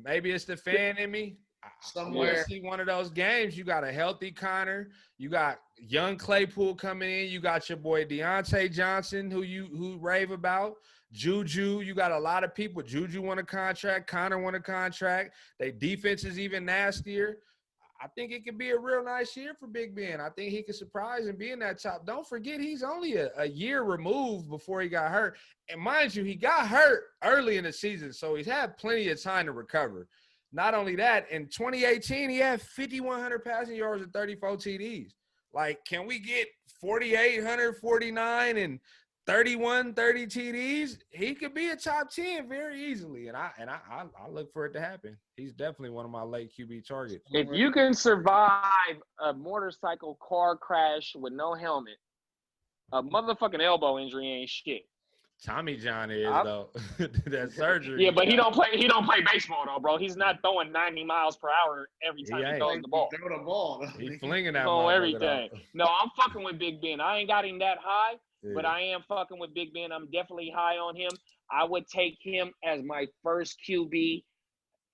Maybe it's the fan in me. I want to see one of those games. You got a healthy Connor. You got young Claypool coming in. You got your boy Deontay Johnson, who rave about. Juju, you got a lot of people. Juju won a contract. Connor won a contract. Their defense is even nastier. I think it could be a real nice year for Big Ben. I think he could surprise and be in that top. Don't forget, he's only a year removed before he got hurt. And mind you, he got hurt early in the season, so he's had plenty of time to recover. Not only that, in 2018, he had 5,100 passing yards and 34 TDs. Like, can we get 4,849 and 30 TDs? He could be a top 10 very easily, and I look for it to happen. He's definitely one of my late QB targets. If you can survive a motorcycle car crash with no helmet, a motherfucking elbow injury ain't shit. Tommy John is though. That surgery. Yeah, but he don't play baseball though, bro. He's not throwing 90 miles per hour every time he throws the ball. Throw the ball. He's flinging that ball. Everything. No, I'm fucking with Big Ben. I ain't got him that high, but I am fucking with Big Ben. I'm definitely high on him. I would take him as my first QB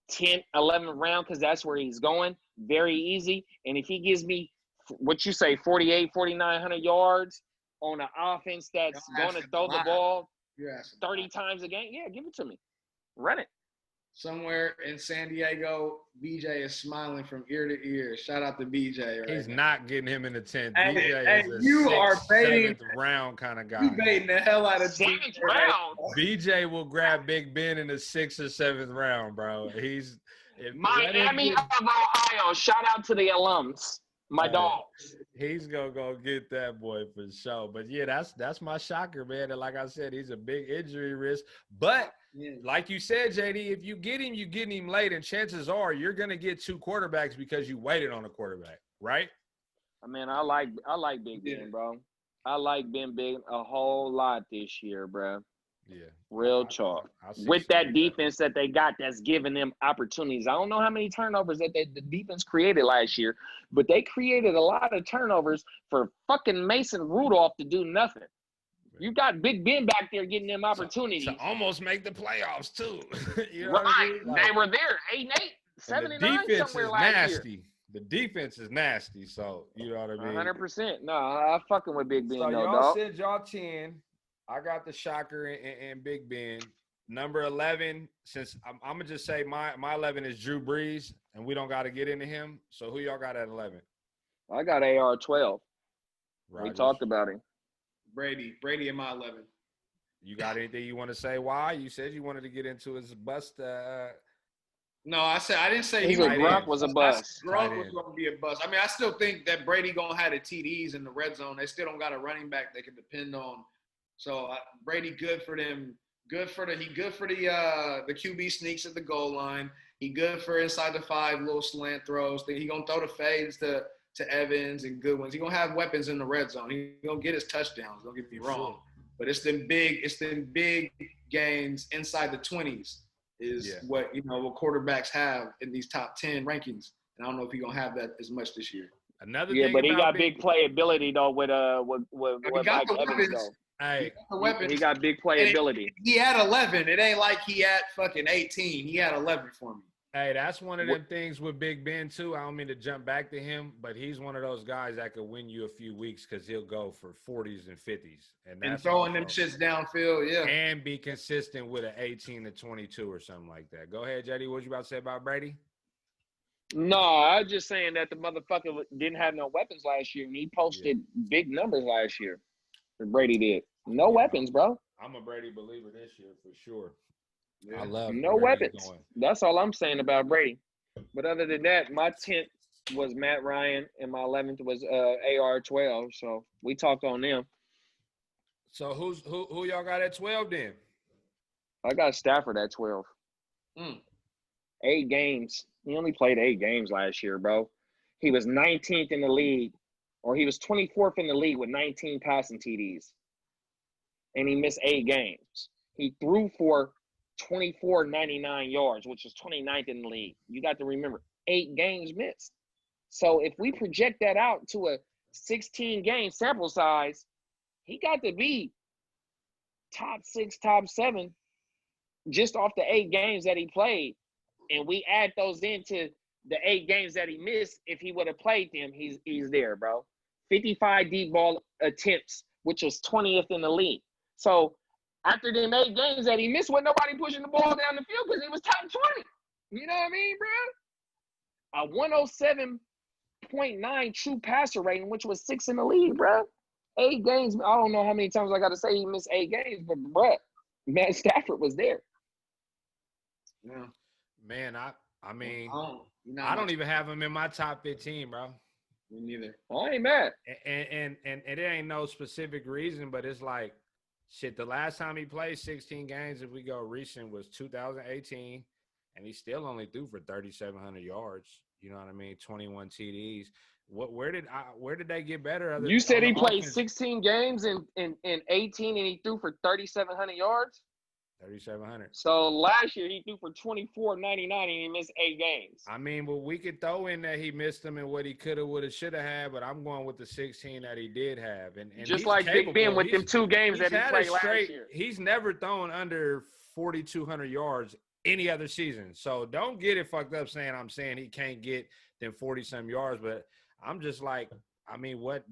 10, 11th round because that's where he's going. Very easy. And if he gives me, what you say, 4,900 yards on an offense that's going to throw the ball 30 times a game, yeah, give it to me. Run it. Somewhere in San Diego, BJ is smiling from ear to ear. Shout out to BJ. Right He's not getting him in the 10th. BJ is a 6th, 7th round kind of guy. You baiting the hell out of 7th round. BJ will grab Big Ben in the 6th or 7th round, bro. He's Miami of Ohio. Shout out to the alums. My dogs. He's gonna go get that boy for sure. But yeah, that's my shocker, man. And like I said, he's a big injury risk. But like you said, JD, if you get him late, and chances are you're gonna get 2 quarterbacks because you waited on a quarterback, right? I mean, I like Big Ben, bro. I like Ben Big a whole lot this year, bro. Yeah. Real talk. With that defense that they got that's giving them opportunities. I don't know how many turnovers that the defense created last year, but they created a lot of turnovers for fucking Mason Rudolph to do nothing. You got Big Ben back there getting them opportunities. To almost make the playoffs, too. You know right. They were there, 8-8, 7-9 somewhere last year. The defense is nasty, so you know what I mean? 100%. No, I'm fucking with Big Ben, so y'all dog. Said y'all 10. I got the shocker and Big Ben. Number 11, since I'm going to just say my 11 is Drew Brees, and we don't got to get into him. So who y'all got at 11? I got AR-12. We talked about him. Brady in my 11. You got anything you want to say why? You said you wanted to get into his bust. No, I didn't say Gronk was a bust. Gronk was going to be a bust. I mean, I still think that Brady going to have the TDs in the red zone. They still don't got a running back they can depend on. So Brady, good for them. He good for the QB sneaks at the goal line. He good for inside the 5 little slant throws. He gonna throw the fades to Evans and good ones. He gonna have weapons in the red zone. He gonna get his touchdowns. Don't get me wrong. But it's them big gains inside the 20s is what what quarterbacks have in these top 10 rankings. And I don't know if he's gonna have that as much this year. Another thing but he got big playability though with Mike Evans though. Hey, he got big playability. He had 11. It ain't like he had fucking 18. He had 11 for me. Hey, that's one of them things with Big Ben, too. I don't mean to jump back to him, but he's one of those guys that could win you a few weeks because he'll go for 40s and 50s. And throwing them shits downfield, yeah. And be consistent with an 18 to 22 or something like that. Go ahead, JD. What you about to say about Brady? No, I was just saying that the motherfucker didn't have no weapons last year, and he posted big numbers last year. Brady did. No weapons, bro. I'm a Brady believer this year for sure. Yeah. I love No where he's weapons. going. That's all I'm saying about Brady. But other than that, my 10th was Matt Ryan, and my 11th was AR-12. So we talked on them. So who y'all got at 12 then? I got Stafford at 12. 8 games. He only played 8 games last year, bro. He was 19th in the league, or he was 24th in the league with 19 passing TDs. And he missed 8 games. He threw for 24.99 yards, which is 29th in the league. You got to remember, 8 games missed. So if we project that out to a 16-game sample size, he got to be top 6, top 7 just off the 8 games that he played. And we add those into the 8 games that he missed. If he would have played them, he's there, bro. 55 deep ball attempts, which was 20th in the league. So after them 8 games that he missed, wasn't nobody pushing the ball down the field because he was top 20. You know what I mean, bro? A 107.9 true passer rating, which was 6th in the league, bro. 8 games. I don't know how many times I got to say he missed 8 games, but bro, Matt Stafford was there. Yeah. Man, I mean, I don't even have him in my top 15, bro. Me neither. I ain't mad. And it ain't no specific reason, but it's like, shit, the last time he played 16 games, if we go recent, was 2018, and he still only threw for 3,700 yards. You know what I mean? 21 TDs. Where did they get better? You said he played 16 games in 18, and he threw for 3,700 yards? 3,700. So last year he threw for 24.99 and he missed 8 games. I mean, well, we could throw in that he missed them and what he could have, would have, should have had, but I'm going with the 16 that he did have. And just like Big Ben with them 2 games that he played last year. He's never thrown under 4,200 yards any other season. So don't get it fucked up saying I'm saying he can't get them 40-some yards, but I'm just like, I mean, what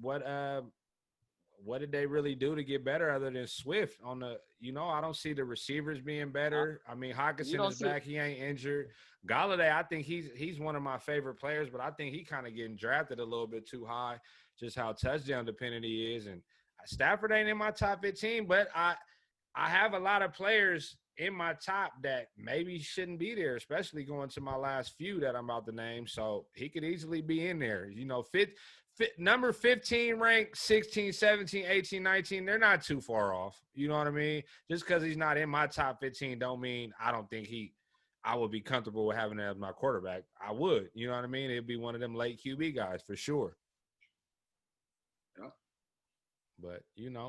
did they really do to get better other than Swift on the, I don't see the receivers being better. I mean, Hockenson is back. He ain't injured. Galladay, I think he's one of my favorite players, but I think he kind of getting drafted a little bit too high, just how touchdown dependent he is. And Stafford ain't in my top 15, but I have a lot of players in my top that maybe shouldn't be there, especially going to my last few that I'm about to name. So he could easily be in there. Number 15 ranked, 16, 17, 18, 19, they're not too far off. You know what I mean? Just because he's not in my top 15 don't mean I don't think I would be comfortable with having him as my quarterback. I would. You know what I mean? It'd be one of them late QB guys for sure. Yeah. But,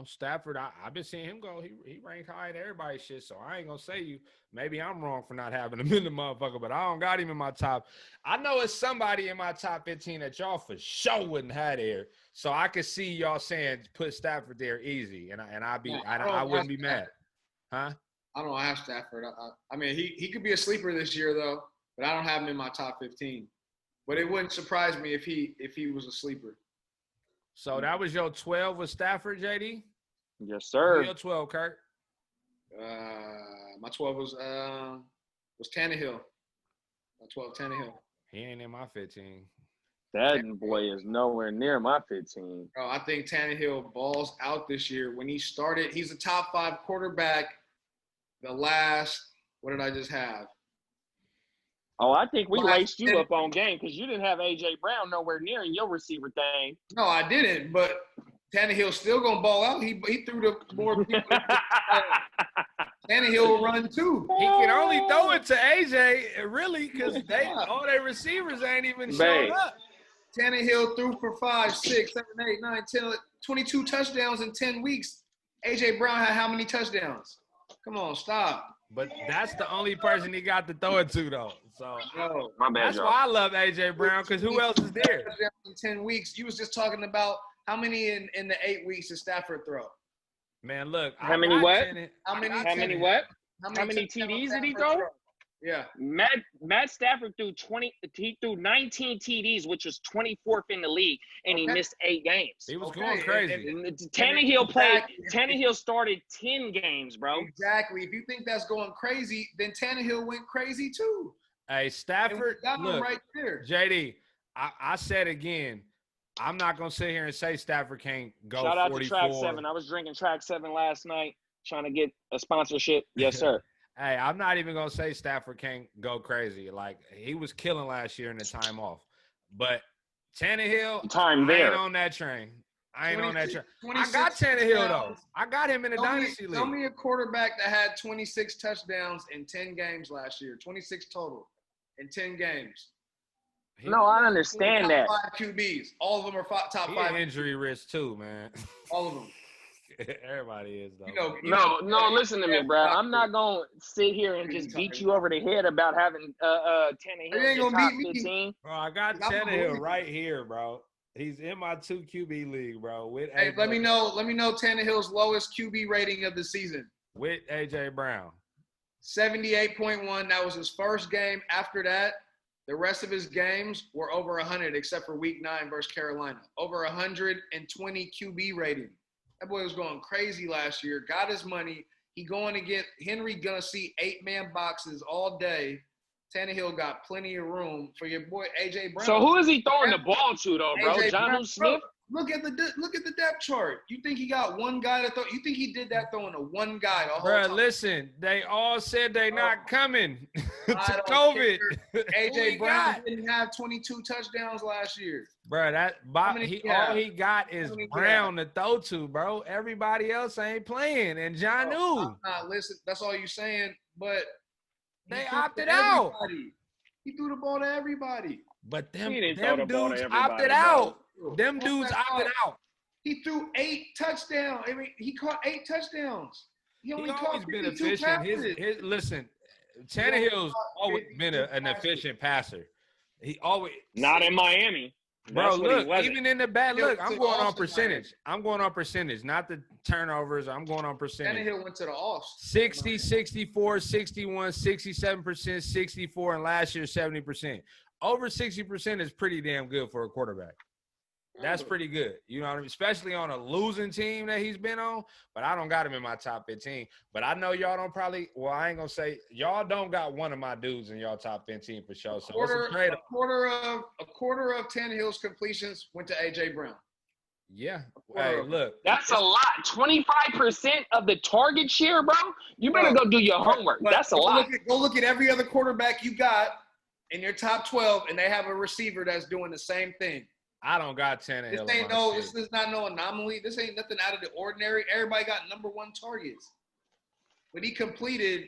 Stafford, I've been seeing him go. He ranked high in everybody's shit, so I ain't going to say you. Maybe I'm wrong for not having him in the motherfucker, but I don't got him in my top. I know it's somebody in my top 15 that y'all for sure wouldn't have there. So I could see y'all saying put Stafford there easy, and I wouldn't be mad. Huh? I don't have Stafford. I mean, he could be a sleeper this year, though, but I don't have him in my top 15. But it wouldn't surprise me if he was a sleeper. So that was your 12 with Stafford, JD? Yes, sir. Your 12, Curt? My 12 was Tannehill. My 12, Tannehill. He ain't in my 15. That boy is nowhere near my 15. Bro, I think Tannehill balls out this year. When he started, he's a top 5 quarterback. What did I just have? Oh, I think we laced you up on game because you didn't have A.J. Brown nowhere near in your receiver thing. No, I didn't, but Tannehill's still going to ball out. He threw the more people. Tannehill will run too. He can only throw it to A.J. really because all their receivers ain't even showing up. Tannehill threw for 5, 6, 7, 8, 9, 10, 22 touchdowns in 10 weeks. A.J. Brown had how many touchdowns? Come on, stop. But that's the only person he got to throw it to, though. So my bad, that's why I love A.J. Brown, because who else is there? In 10 weeks, you was just talking about how many in the 8 weeks did Stafford throw? Man, look. How many what? How many TDs did he throw? Yeah. Matt Stafford threw 19 TDs, which was 24th in the league, and he missed 8 games. He was going crazy. Tannehill started 10 games, bro. Exactly. If you think that's going crazy, then Tannehill went crazy too. Hey, Stafford, look, right there. JD, I said again, I'm not going to sit here and say Stafford can't go 44. Shout out to Track 7. I was drinking Track 7 last night. Trying to get a sponsorship. Yes, sir. Hey, I'm not even gonna say Stafford can't go crazy. Like he was killing last year in the time off, but Tannehill, Time I ain't there. on that train. I ain't on that train. I 26 got Tannehill though. touchdowns. I got him in the dynasty Tell league. me a quarterback that had 26 touchdowns in 10 games last year. 26 total in 10 games. No, I understand that. Top 5 QBs. All of them are top He 5. injury risk too, man. All of them. Everybody is though. No, listen to me, bro. I'm not gonna sit here and just beat you over the head about having Tannehill in your top 15. Bro, I got Tannehill right here, bro. He's in my 2 QB league, bro. With hey, let me know Tannehill's lowest QB rating of the season. With AJ Brown. 78.1. That was his first game. After that, the rest of his games were over 100, except for Week 9 versus Carolina. Over 120 QB rating. That boy was going crazy last year. Got his money. He going to get Henry gonna see 8-man boxes all day. Tannehill got plenty of room for your boy AJ Brown. So who is he throwing the ball to though, bro? Jonnu Smith? Look at the depth chart. You think he got one guy to throw? You think he did that throwing to one guy the whole time? Bro, listen, they all said they not coming to COVID. AJ Brown didn't have 22 touchdowns last year. Bro, all he got is Brown to throw to, bro. Everybody else ain't playing, and Jonnu. Listen, that's all you saying, but they opted out. He threw the ball to everybody. But them dudes opted out. Them dudes opted out. He threw 8 touchdowns. I mean, he caught 8 touchdowns. He only caught been efficient. Listen, Tannehill's always been an efficient passer. He always not in Miami. Bro, look, even in the bad look, I'm going on percentage. I'm going on percentage, not the turnovers. I'm going on percentage. Tannehill went to the offs. 60, 64, 61, 67%, 64, and last year 70%. Over 60% is pretty damn good for a quarterback. That's pretty good. You know what I mean? Especially on a losing team that he's been on. But I don't got him in my top 15. But I know y'all don't probably – well, I ain't going to say – y'all don't got one of my dudes in y'all top 15 for sure. So a quarter of Tannehill's completions went to A.J. Brown. Yeah. Hey, look. That's a lot. 25% of the target share, bro? You better go do your homework. That's a lot. Go look at every other quarterback you got in your top 12, and they have a receiver that's doing the same thing. I don't got Tannehill. This is not no anomaly. This ain't nothing out of the ordinary. Everybody got number 1 targets. But he completed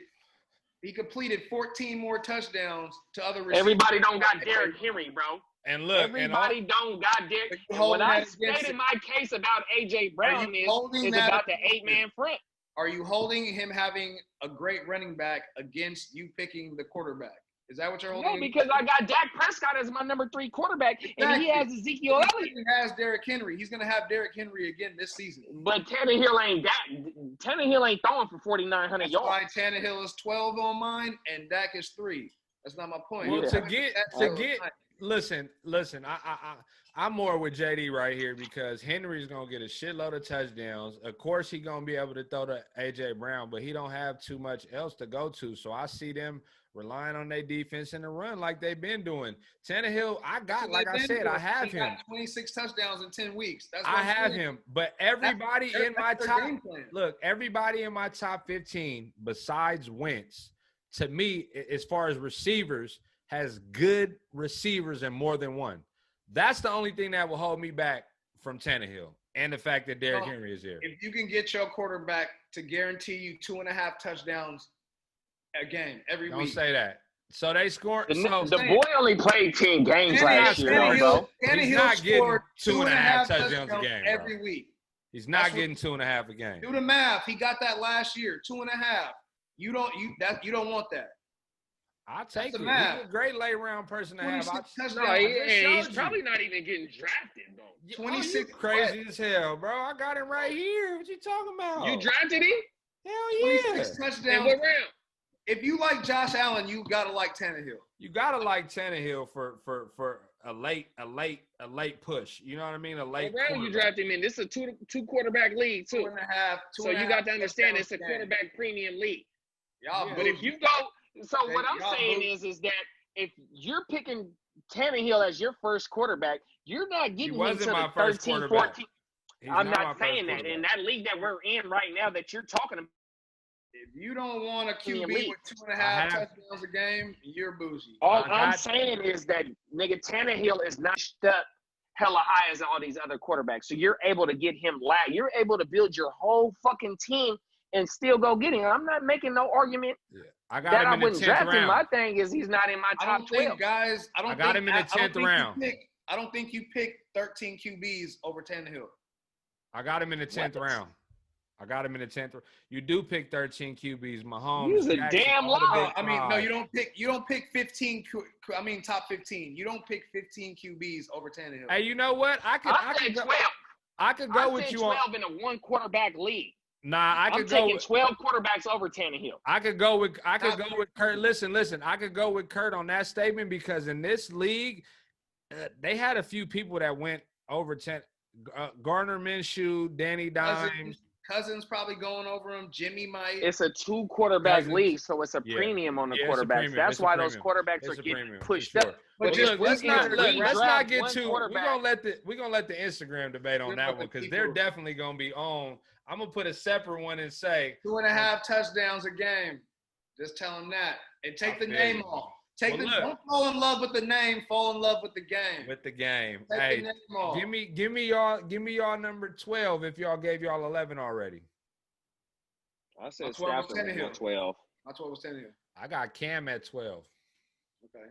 14 more touchdowns to other receivers. Everybody don't got Derrick Henry, bro. And look, everybody don't got Derrick. What I stated my case about A.J. Brown is about the 8-man front. Are you holding him having a great running back against you picking the quarterback? Is that what you're holding? No, because I got Dak Prescott as my number 3 quarterback, and he has Ezekiel Elliott. He has Derrick Henry. He's going to have Derrick Henry again this season. But Tannehill ain't throwing for 4,900 yards. That's why Tannehill is 12 on mine, and Dak is 3. That's not my point. Well, listen. I'm more with JD right here because Henry's gonna get a shitload of touchdowns. Of course, he's gonna be able to throw to AJ Brown, but he don't have too much else to go to. So I see them relying on their defense and the run like they've been doing. Tannehill, I have him. 26 touchdowns in 10 weeks. I have him, but everybody in my top 15 besides Wentz, to me, as far as receivers, has good receivers and more than one. That's the only thing that will hold me back from Tannehill and the fact that Derrick Henry is here. If you can get your quarterback to guarantee you 2.5 touchdowns a game every week. Don't say that. So they scored. The boy only played 10 games last year, bro. He's not getting 2.5 touchdowns a game every week. He's not getting 2.5 a game. Do the math. He got that last year, 2.5. You don't want that. I'll take it. He's a great late round person to have. He's probably not even getting drafted, though. 26 crazy as hell, bro. I got him right here. What you talking about? You drafted him? Hell yeah. 26 touchdowns. And what round? If you like Josh Allen, you gotta like Tannehill. You gotta like Tannehill for a late push. You know what I mean? A late. What round you drafted him in? This is a two quarterback league too. 2.5. So you got to understand it's a quarterback premium league. But if you go. So what I'm saying is that if you're picking Tannehill as your first quarterback, you're not getting into the 13, 14. I'm not saying that. In that league that we're in right now that you're talking If you don't want a QB elite. with 2.5 touchdowns a game, you're bougie. All I'm saying is that nigga Tannehill is not up hella high as all these other quarterbacks. So you're able to get him lag. You're able to build your whole fucking team and still go get him. I'm not making no argument that I wouldn't draft him. My thing is he's not in my top 12. I got him in the 10th round. I don't think you pick 13 QBs over Tannehill. I got him in the 10th round. I got him in the 10th. You do pick 13 QBs. Mahomes. He's a damn lie. I mean, no, you don't pick 15. I mean, top 15. You don't pick 15 QBs over Tannehill. Hey, you know what? I could go 12. I could go with you 12 on. in a one quarterback league. Nah, I'm taking 12 quarterbacks over Tannehill. I could go with Curt. Listen. I could go with Curt on that statement because in this league, they had a few people that went over 10. Gardner Minshew, Danny Dimes. Cousins probably going over him. Jimmy might. It's a 2 quarterback league, so it's a premium on the quarterbacks. That's why those quarterbacks are getting pushed up. But look, let's not get too. We're gonna let the Instagram debate on that one because they're definitely gonna be on. I'm gonna put a separate one and say 2.5 touchdowns a game. Just tell them that and take the name off. Don't fall in love with the name. Fall in love with the game. Hey, give me y'all number 12 if y'all gave y'all 11 already. I said Stafford at 12. My 12 was Tannehill. I got Cam at 12. Okay.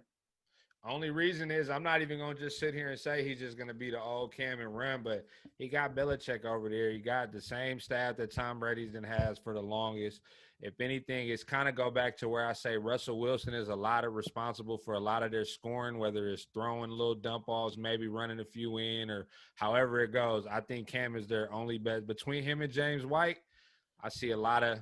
Only reason is I'm not even gonna just sit here and say he's just gonna be the old Cam and run, but he got Belichick over there. He got the same staff that Tom Brady's been has for the longest. If anything, it's kind of go back to where I say Russell Wilson is a lot of responsible for a lot of their scoring, whether it's throwing little dump balls, maybe running a few in, or however it goes. I think Cam is their only best. Between him and James White, I see a lot of,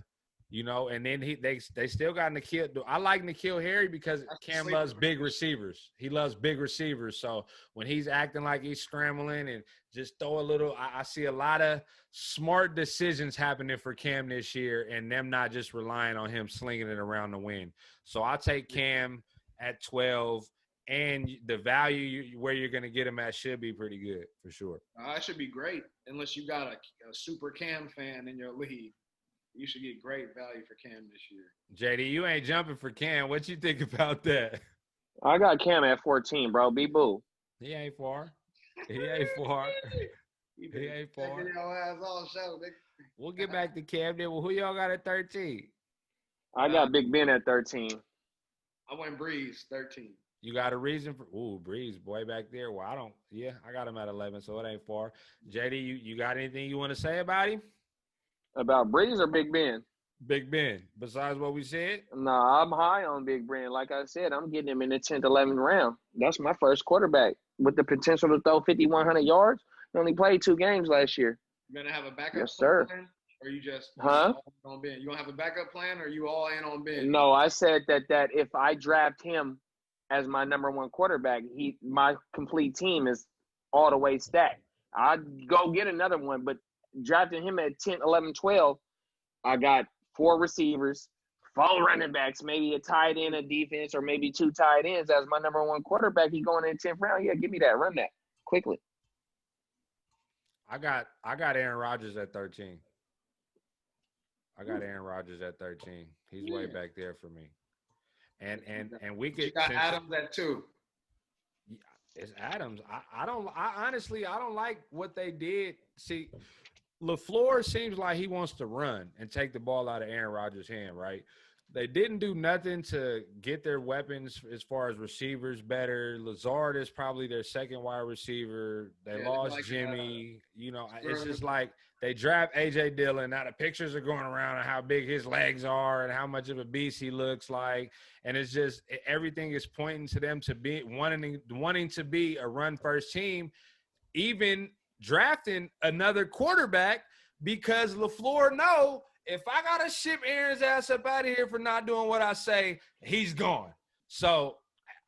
and then they still got N'Keal. I like N'Keal Harry because Cam loves big receivers. He loves big receivers. So when he's acting like he's scrambling and just throw a little, I see a lot of smart decisions happening for Cam this year and them not just relying on him slinging it around the wind. So I'll take Cam at 12, and the value where you're going to get him at should be pretty good for sure. It should be great unless you got a super Cam fan in your league. You should get great value for Cam this year. JD, you ain't jumping for Cam. What you think about that? I got Cam at 14, bro. Be boo. He ain't far. He ain't far. We'll get back to Cam then. Well, who y'all got at 13? I got Big Ben at 13. I went Breeze, 13. You got a reason for Breeze, boy, back there? Well, I got him at 11, so it ain't far. JD, you got anything you want to say about him? About Breeze or Big Ben? Big Ben. Besides what we said? Nah, I'm high on Big Ben. Like I said, I'm getting him in the 10th, 11th round. That's my first quarterback with the potential to throw 5,100 yards. He only played 2 games last year. You gonna have a backup yes, sir. plan, or you just on Ben? You gonna have a backup plan, or you all in on Ben? No, I said that if I draft him as my number 1 quarterback, my complete team is all the way stacked. I'd go get another one, but drafting him at 10, 11, 12, I got 4 receivers, 4 running backs, maybe a tight end, a defense, or maybe 2 tight ends as my number 1 quarterback. He going in the 10th round. Yeah, give me that. Run that quickly. I got Aaron Rodgers at 13. I got Aaron Rodgers at 13. He's way back there for me. And we could. You got Adams at 2. It's Adams. I honestly don't like what they did. See, LaFleur seems like he wants to run and take the ball out of Aaron Rodgers' hand, right? They didn't do nothing to get their weapons as far as receivers better. Lazard is probably their second wide receiver. They lost Jimmy. It's just like they draft A.J. Dillon. Now the pictures are going around of how big his legs are and how much of a beast he looks like. And it's just everything is pointing to them to be wanting to be a run-first team, even drafting another quarterback because LaFleur know if I got to ship Aaron's ass up out of here for not doing what I say, he's gone. So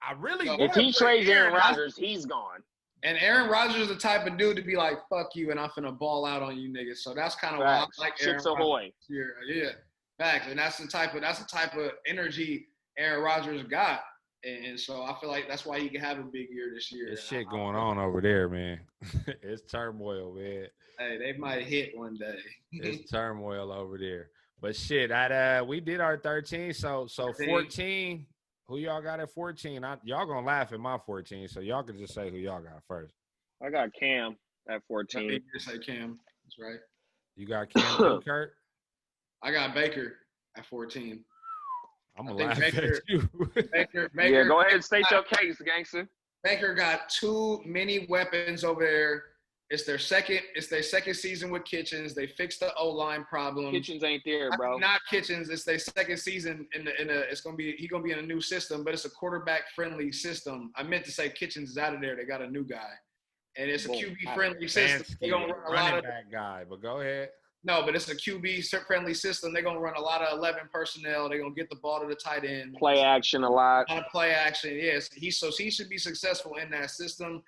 I really if he trades Aaron Rodgers, he's gone. And Aaron Rodgers is the type of dude to be like, fuck you, and I'm finna ball out on you niggas. So that's kind of why I like Aaron Rodgers. Yeah, facts. And that's the type of energy Aaron Rodgers got. And so I feel like that's why he can have a big year this year. There's shit going on over there, man. It's turmoil, man. Hey, they might hit one day. It's turmoil over there. But shit, we did our 13. So 14. Who y'all got at 14? Y'all gonna laugh at my 14, so y'all can just say who y'all got first. I got Cam at 14. Let me just say Cam. That's right. You got Cam and Curt? I got Baker at 14. I'm gonna laugh at you. Baker. Yeah, go ahead and state your case, gangster. Baker got too many weapons over there. It's their second season with Kitchens. They fixed the O-line problem. Kitchens ain't there, bro. Not Kitchens. It's their second season he's gonna be in a new system, but it's a quarterback friendly system. I meant to say Kitchens is out of there. They got a new guy. And it's a QB friendly system. They're gonna run a lot of back guy, but go ahead. No, but it's a QB friendly system. They're gonna run a lot of 11 personnel. They're gonna get the ball to the tight end. Play action a lot. A lot of play action. Yes, he should be successful in that system.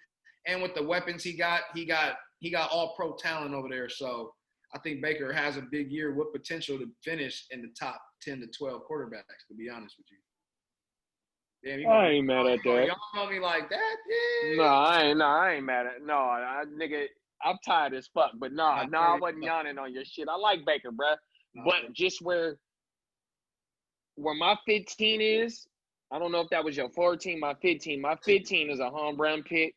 And with the weapons he got all pro talent over there. So I think Baker has a big year with potential to finish in the top 10 to 12 quarterbacks, to be honest with you. Damn, I ain't mad at that. Y'all know me like that? Yeah. No, I ain't mad at nigga, I'm tired as fuck. But I wasn't yawning on your shit. I like Baker, bruh. But just where my 15 is, I don't know if that was your 14, my 15. My 15 is a home run pick.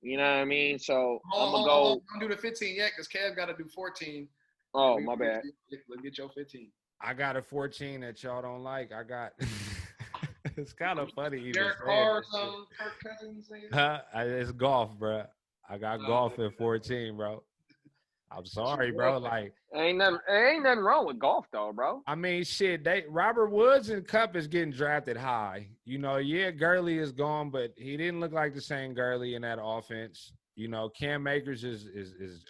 You know what I mean? So I'm going to go. Don't do the 15 yet because Kev got to do 14. Oh, my bad. Let's get your 15. I got a 14 that y'all don't like. I got – it's kind of funny even Derek Carr or something, Kirk Cousins. It's golf, bro. I got golf at 14, bro. I'm sorry, bro. Like, ain't nothing wrong with golf, though, bro. I mean, shit. Robert Woods and Cup is getting drafted high. You know, yeah, Gurley is gone, but he didn't look like the same Gurley in that offense. You know, Cam Akers is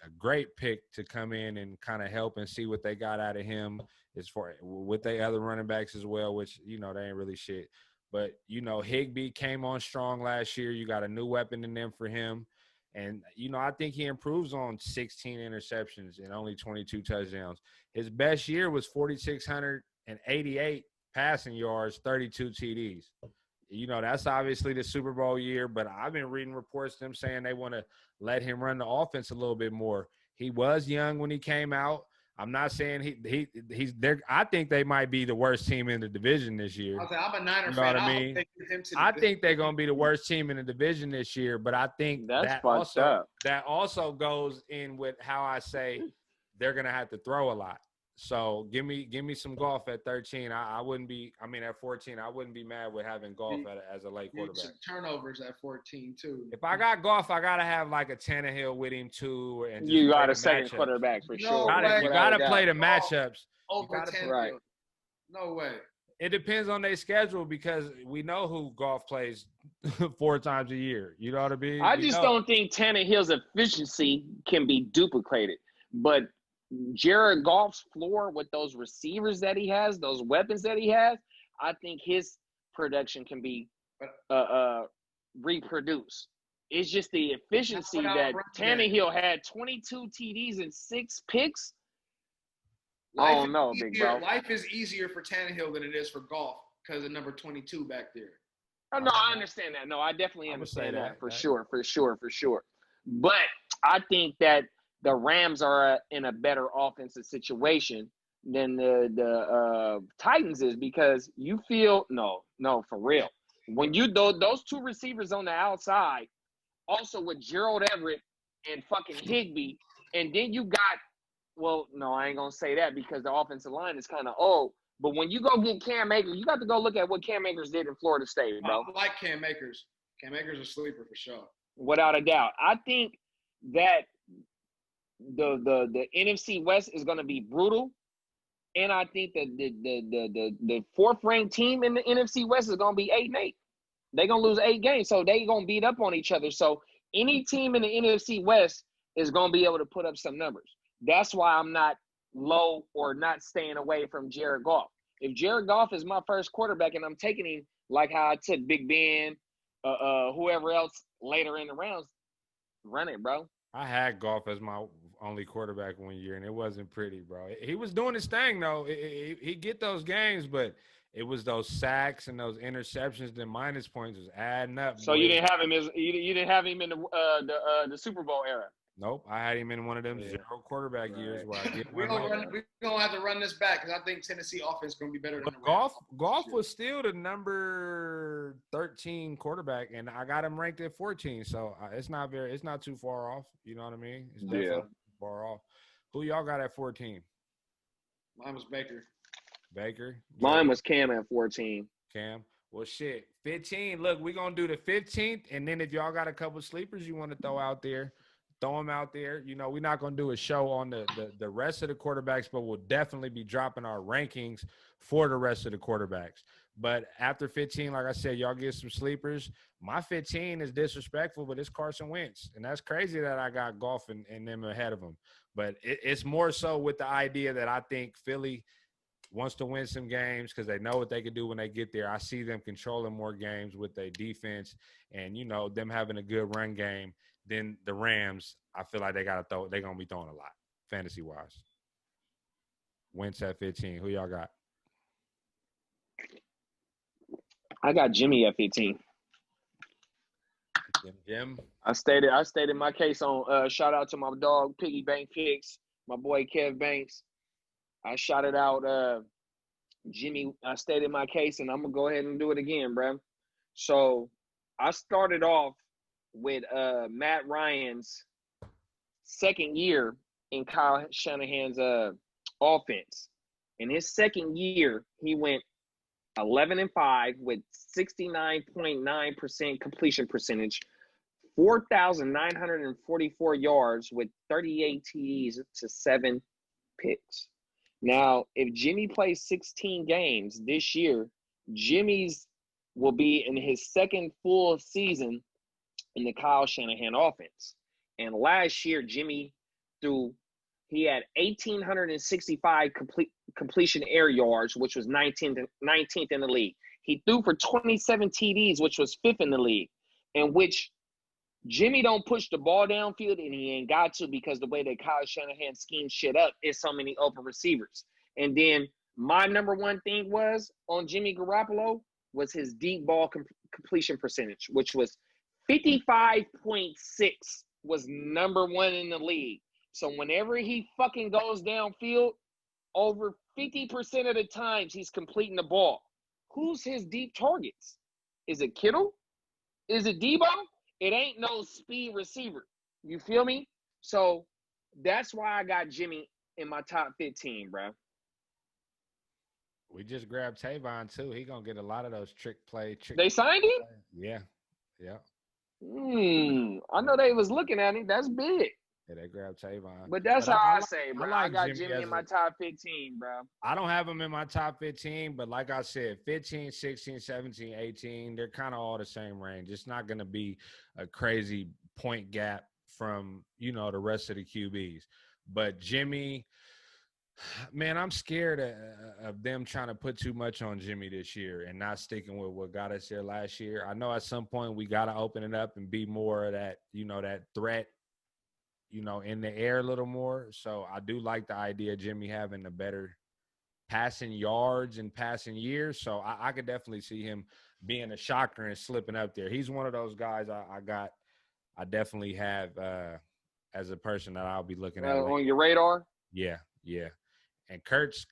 a great pick to come in and kind of help and see what they got out of him as far with their other running backs as well, which, you know, they ain't really shit. But, you know, Higbee came on strong last year. You got a new weapon in them for him. And, you know, I think he improves on 16 interceptions and only 22 touchdowns. His best year was 4,688 passing yards, 32 TDs. You know, that's obviously the Super Bowl year, but I've been reading reports of them saying they want to let him run the offense a little bit more. He was young when he came out. I'm not saying he's there. I think they might be the worst team in the division this year. I'm a Niner fan. What I mean? I think they're going to be the worst team in the division this year, but I think that also goes in with how I say they're going to have to throw a lot. So give me some golf at 13. I wouldn't be. I mean, at 14, I wouldn't be mad with having golf as a late quarterback. Turnovers at 14 too. If I got golf, I gotta have like a Tannehill with him too. And you got a second quarterback for sure. You gotta play the matchups. Over 10, right? No way. It depends on their schedule because we know who golf plays 4 times a year. You know what I mean? I just don't think Tannehill's efficiency can be duplicated, but Jared Goff's floor with those receivers that he has, those weapons that he has, I think his production can be reproduced. It's just the efficiency that Tannehill had 22 TDs and 6 picks. I don't know, big bro. Life is easier for Tannehill than it is for Goff because of number 22 back there. Oh, no, I understand that. No, I definitely understand that for sure. But I think that the Rams are in a better offensive situation than the Titans is because you feel no, for real. When you those 2 receivers on the outside, also with Gerald Everett and fucking Higbee, and then you got I ain't gonna say that because the offensive line is kind of old. But when you go get Cam Akers, you got to go look at what Cam Akers did in Florida State, bro. I like Cam Akers. Cam Akers is a sleeper for sure. Without a doubt. I think that the NFC West is going to be brutal, and I think that the 4th ranked team in the NFC West is going to be 8-8. They're going to lose 8 games, so they're going to beat up on each other. So any team in the NFC West is going to be able to put up some numbers. That's why I'm not low or not staying away from Jared Goff. If Jared Goff is my first quarterback and I'm taking him like how I took Big Ben, whoever else later in the rounds, run it, bro. I had Goff as my only quarterback one year, and it wasn't pretty, bro. He was doing his thing, though. He get those games, but it was those sacks and those interceptions, the minus points was adding up. So boy. You didn't have him in the Super Bowl era. Nope. I had him in one of them Yeah. 0 quarterback years where I get We're gonna have to run this back because I think Tennessee offense is gonna be better than the Rams. Golf was still the number 13 quarterback, and I got him ranked at 14. So it's not too far off. You know what I mean? It's definitely not too far off. Who y'all got at 14? Mine was Baker. Baker. Mine was Cam at 14. Cam. Well, shit. 15. Look, we're going to do the 15th. And then if y'all got a couple sleepers you want to throw out there, throw them out there. You know, we're not going to do a show on the rest of the quarterbacks, but we'll definitely be dropping our rankings for the rest of the quarterbacks. But after 15, like I said, y'all get some sleepers. My 15 is disrespectful, but it's Carson Wentz. And that's crazy that I got Goff and them ahead of him. But it's more so with the idea that I think Philly – wants to win some games because they know what they can do when they get there. I see them controlling more games with their defense and, you know, them having a good run game. Then the Rams, I feel like they're going to be throwing a lot, fantasy-wise. Wentz at 15. Who y'all got? I got Jimmy at 15. Jim? I stated my case on shout out to my dog, Piggy Bank Kicks, my boy Kev Banks. I shouted out Jimmy. I stated my case, and I'm going to go ahead and do it again, bro. So I started off with Matt Ryan's second year in Kyle Shanahan's offense. In his second year, he went 11-5 with 69.9% completion percentage, 4,944 yards with 38 TDs to 7 picks. Now, if Jimmy plays 16 games this year, Jimmy's will be in his second full season in the Kyle Shanahan offense. And last year, Jimmy he had 1,865 completion air yards, which was 19th in the league. He threw for 27 TDs, which was 5th in the league, in which Jimmy don't push the ball downfield, and he ain't got to because the way that Kyle Shanahan schemes shit up is so many open receivers. And then my number one thing was on Jimmy Garoppolo was his deep ball completion percentage, which was 55.6 was number one in the league. So whenever he fucking goes downfield, over 50% of the times he's completing the ball. Who's his deep targets? Is it Kittle? Is it Debo? It ain't no speed receiver. You feel me? So that's why I got Jimmy in my top 15, bro. We just grabbed Tavon, too. He going to get a lot of those trick play. They signed him? Yeah. Yeah. I know they was looking at him. That's big. Yeah, they grabbed Tavon. But that's how I say, bro. I got Jimmy in my top 15, bro. I don't have him in my top 15, but like I said, 15, 16, 17, 18, they're kind of all the same range. It's not going to be a crazy point gap from, you know, the rest of the QBs. But Jimmy, man, I'm scared of them trying to put too much on Jimmy this year and not sticking with what got us here last year. I know at some point we got to open it up and be more of that, you know, that threat, you know, in the air a little more. So I do like the idea of Jimmy having a better passing yards and passing years. So I could definitely see him being a shocker and slipping up there. He's one of those guys I definitely have as a person that I'll be looking at. On your radar? Yeah, yeah. And Kurt's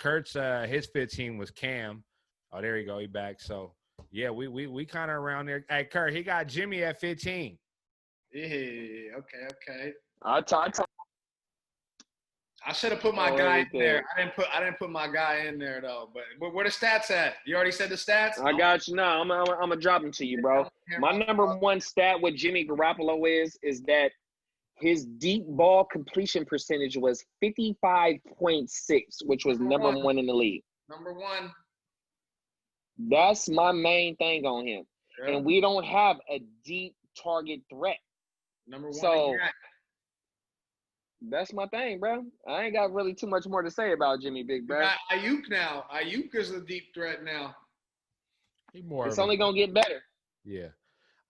his 15 was Cam. Oh, there you go. He back. So, yeah, we kind of around there. Hey, Curt, he got Jimmy at 15. Yeah, okay. I should have put my guy in there. I didn't put my guy in there though. But where the stats at? You already said the stats. I got you. No, I'm gonna drop them to you, bro. My number one stat with Jimmy Garoppolo is that his deep ball completion percentage was 55.6, which was number one in the league. Number one. That's my main thing on him. Yeah. And we don't have a deep target threat. Number one. So that's my thing, bro. I ain't got really too much more to say about Jimmy, big bro. Got Ayuk now. Ayuk is a deep threat now. It's only gonna get better. Yeah.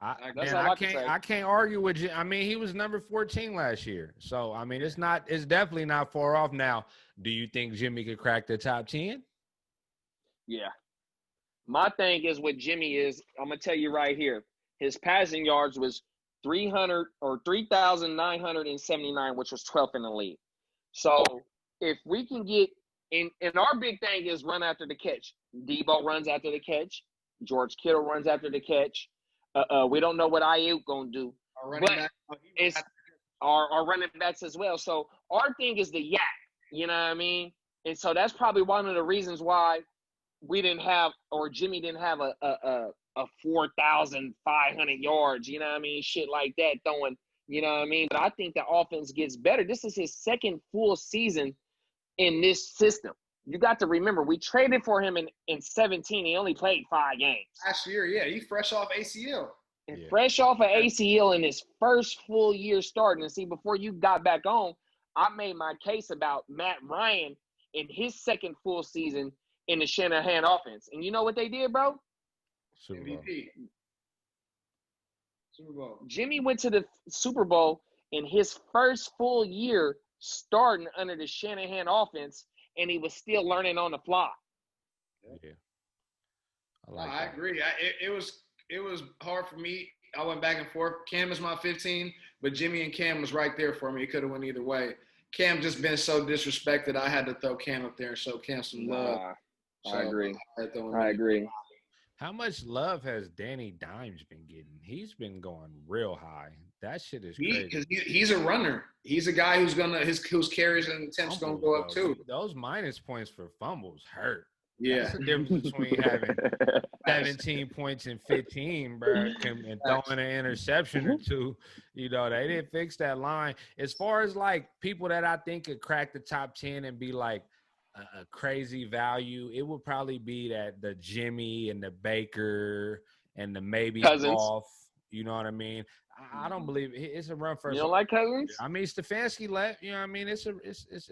I can't argue with you. I mean, he was number 14 last year. So, I mean, it's definitely not far off. Now, do you think Jimmy could crack the top 10? Yeah. My thing is with Jimmy is, I'm going to tell you right here, his passing yards was 300 or 3,979, which was 12th in the league. So if we can get and our big thing is run after the catch. Debo runs after the catch. George Kittle runs after the catch. We don't know what Ayuk gonna do, but it's our running backs as well. So our thing is the yak. You know what I mean? And so that's probably one of the reasons why we didn't have, or Jimmy didn't have a 4,500 yards. You know what I mean? Shit like that throwing. You know what I mean? But I think the offense gets better. This is his second full season in this system. You got to remember, we traded for him in 17. He only played 5 games. Last year, yeah. He fresh off ACL. And fresh off of ACL in his first full year starting. And see, before you got back on, I made my case about Matt Ryan in his second full season in the Shanahan offense. And you know what they did, bro? MVP. Super Bowl. Jimmy went to the Super Bowl in his first full year starting under the Shanahan offense, and he was still learning on the fly. Yeah, I agree. It was hard for me. I went back and forth. Cam is my 15, but Jimmy and Cam was right there for me. It could have went either way. Cam just been so disrespected. I had to throw Cam up there and show Cam some love. I agree. I agree. How much love has Danny Dimes been getting? He's been going real high. That shit is crazy. Because he's a runner. He's a guy who's whose carries and attempts gonna go up too. Those minus points for fumbles hurt. Yeah. That's the difference between having 17 points and 15, bro, and throwing an interception or two. You know, they didn't fix that line. As far as, like, people that I think could crack the top 10 and be, like, a crazy value, it would probably be that the Jimmy and the Baker and the maybe Goff. You know what I mean? I don't believe it's a run first. You don't like Cousins? I mean, Stefanski left. You know what I mean? It's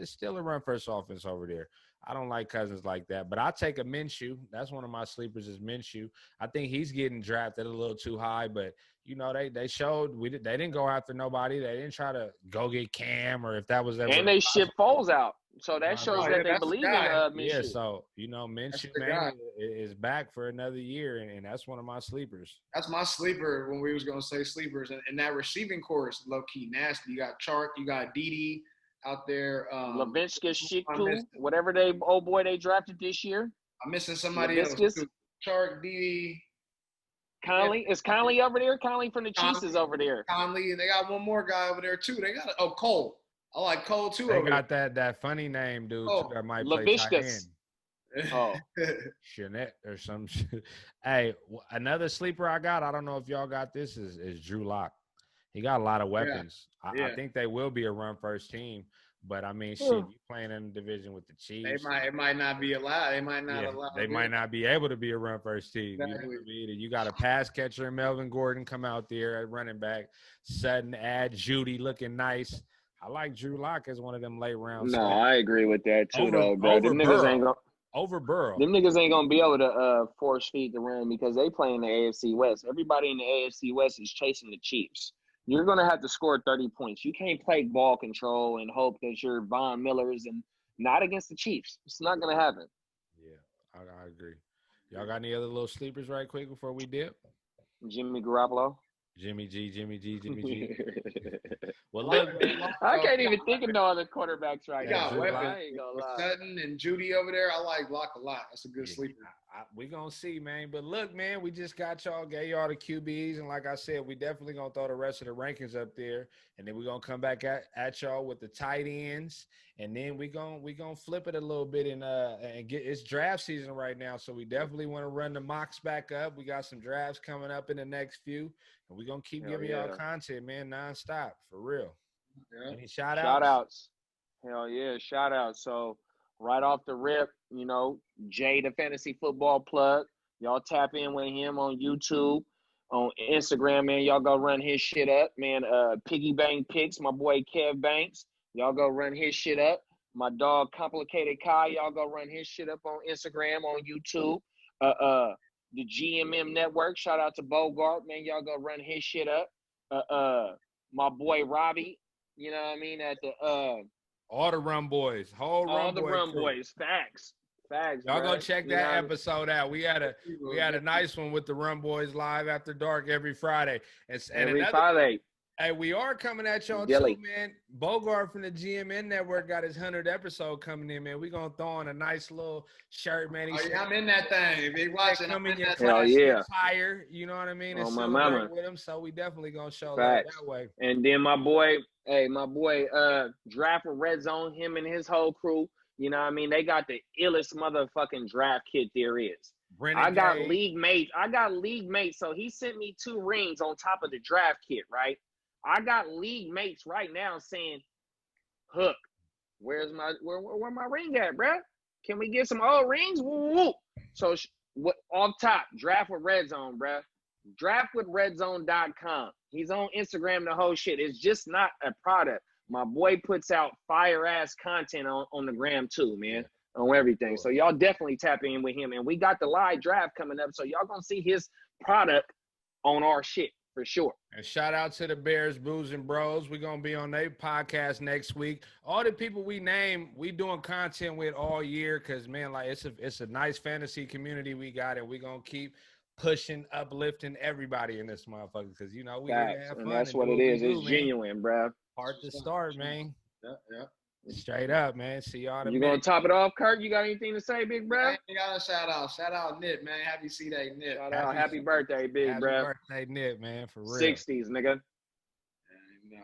still a run first offense over there. I don't like Cousins like that, but I'll take a Minshew. That's one of my sleepers is Minshew. I think he's getting drafted a little too high, but you know they showed they didn't go after nobody. They didn't try to go get Cam or if that was ever. And they shipped Foles out, so that shows that they believe in Minshew. Yeah, so you know Minshew man is back for another year, and that's one of my sleepers. That's my sleeper when we was gonna say sleepers, and that receiving core is low key nasty. You got Chark, you got Dede out there. Laviska Shiku, whatever they drafted this year. I'm missing somebody else. Chark, Dede. Conley. Is Conley over there? Conley from the Chiefs is over there. Conley, and they got one more guy over there too. They got Cole. I like Cole too. They got that funny name dude too, that might play tight end. Oh, Jeanette or some shit. Hey, another sleeper I got. I don't know if y'all got this. Is Drew Lock. He got a lot of weapons. Yeah. I think they will be a run first team. But I mean, shit, you playing in the division with the Chiefs. It might not be allowed. They might not allow. They might not be able to be a run first team. Exactly. You got a pass catcher, Melvin Gordon, come out there at running back. Sutton, add Judy, looking nice. I like Drew Lock as one of them late rounds. No, I agree with that too, though, bro. Them niggas ain't gonna over Burrow. Them niggas ain't gonna be able to force feed the run because they play in the AFC West. Everybody in the AFC West is chasing the Chiefs. You're going to have to score 30 points. You can't play ball control and hope that you're Von Millers and not against the Chiefs. It's not going to happen. Yeah, I agree. Y'all got any other little sleepers right quick before we dip? Jimmy Garoppolo. Jimmy G. Well, look, man, I can't even think of no other quarterbacks right now. I ain't gonna lie. Sutton and Judy over there, I like Lock a lot. That's a good sleeper. We gonna see, man. But look, man, we just gave y'all the QBs, and like I said, we definitely gonna throw the rest of the rankings up there, and then we gonna come back at y'all with the tight ends, and then we gonna flip it a little bit and get it's draft season right now, so we definitely want to run the mocks back up. We got some drafts coming up in the next few, and we gonna keep giving y'all content, man, nonstop for real. Yeah. Any shout outs? Hell yeah, shout outs. So right off the rip, you know, Jay the Fantasy Football Plug. Y'all tap in with him on YouTube, on Instagram, man. Y'all go run his shit up, man. Piggy Bank Picks, my boy Kev Banks. Y'all go run his shit up. My dog Complicated Kai, y'all go run his shit up on Instagram, on YouTube. The GMM Network, shout out to Bogart, man. Y'all go run his shit up. My boy Robbie, you know what I mean, at the all the Run Boys, all the Run Boys, facts. Facts, Y'all go bro. check You know that what I mean? episode out. We had a nice one with the Run Boys live after dark every Friday. And Every another, Friday. hey, we are coming at y'all Dilly. too, man. Bogart from the GMN Network got his 100th episode coming in, man. We gonna throw on a nice little shirt, man. Oh yeah, I'm in that thing. If they watching, come I'm in your that Hell classy yeah. attire, you know what I mean, and Oh, my celebrate mama. with him. So we definitely gonna show Facts. love that way. And then my boy, Draft with Red Zone, him and his whole crew. You know what I mean? They got the illest motherfucking draft kit there is. I got league mates. So he sent me 2 rings on top of the draft kit, right? I got league mates right now saying, Hook, where my ring at, bruh? Can we get some old rings? Woo, woo. So off top, Draft with Red Zone, bruh. Draftwithredzone.com. He's on Instagram, the whole shit. It's just not a product. My boy puts out fire-ass content on the gram too, man, on everything. So y'all definitely tap in with him. And we got the live draft coming up, so y'all going to see his product on our shit for sure. And shout out to the Bears, Booze and Bros. We're going to be on their podcast next week. All the people we name, we doing content with all year because, man, like it's a nice fantasy community we got, and we're going to keep pushing, uplifting everybody in this motherfucker because, you know, we here to have fun. And that's what it is. It's genuine, bro. Heart2Start, man. Yeah. Straight up, man. See y'all in a minute. minute. You gonna top it off, Kurt? You got anything to say, big bro? I got a shout out. Shout out Nip, man. Happy C-Day, Nip. Shout out. Happy birthday, big bro. Happy birthday, Nip, man. For real. 60s, nigga. No.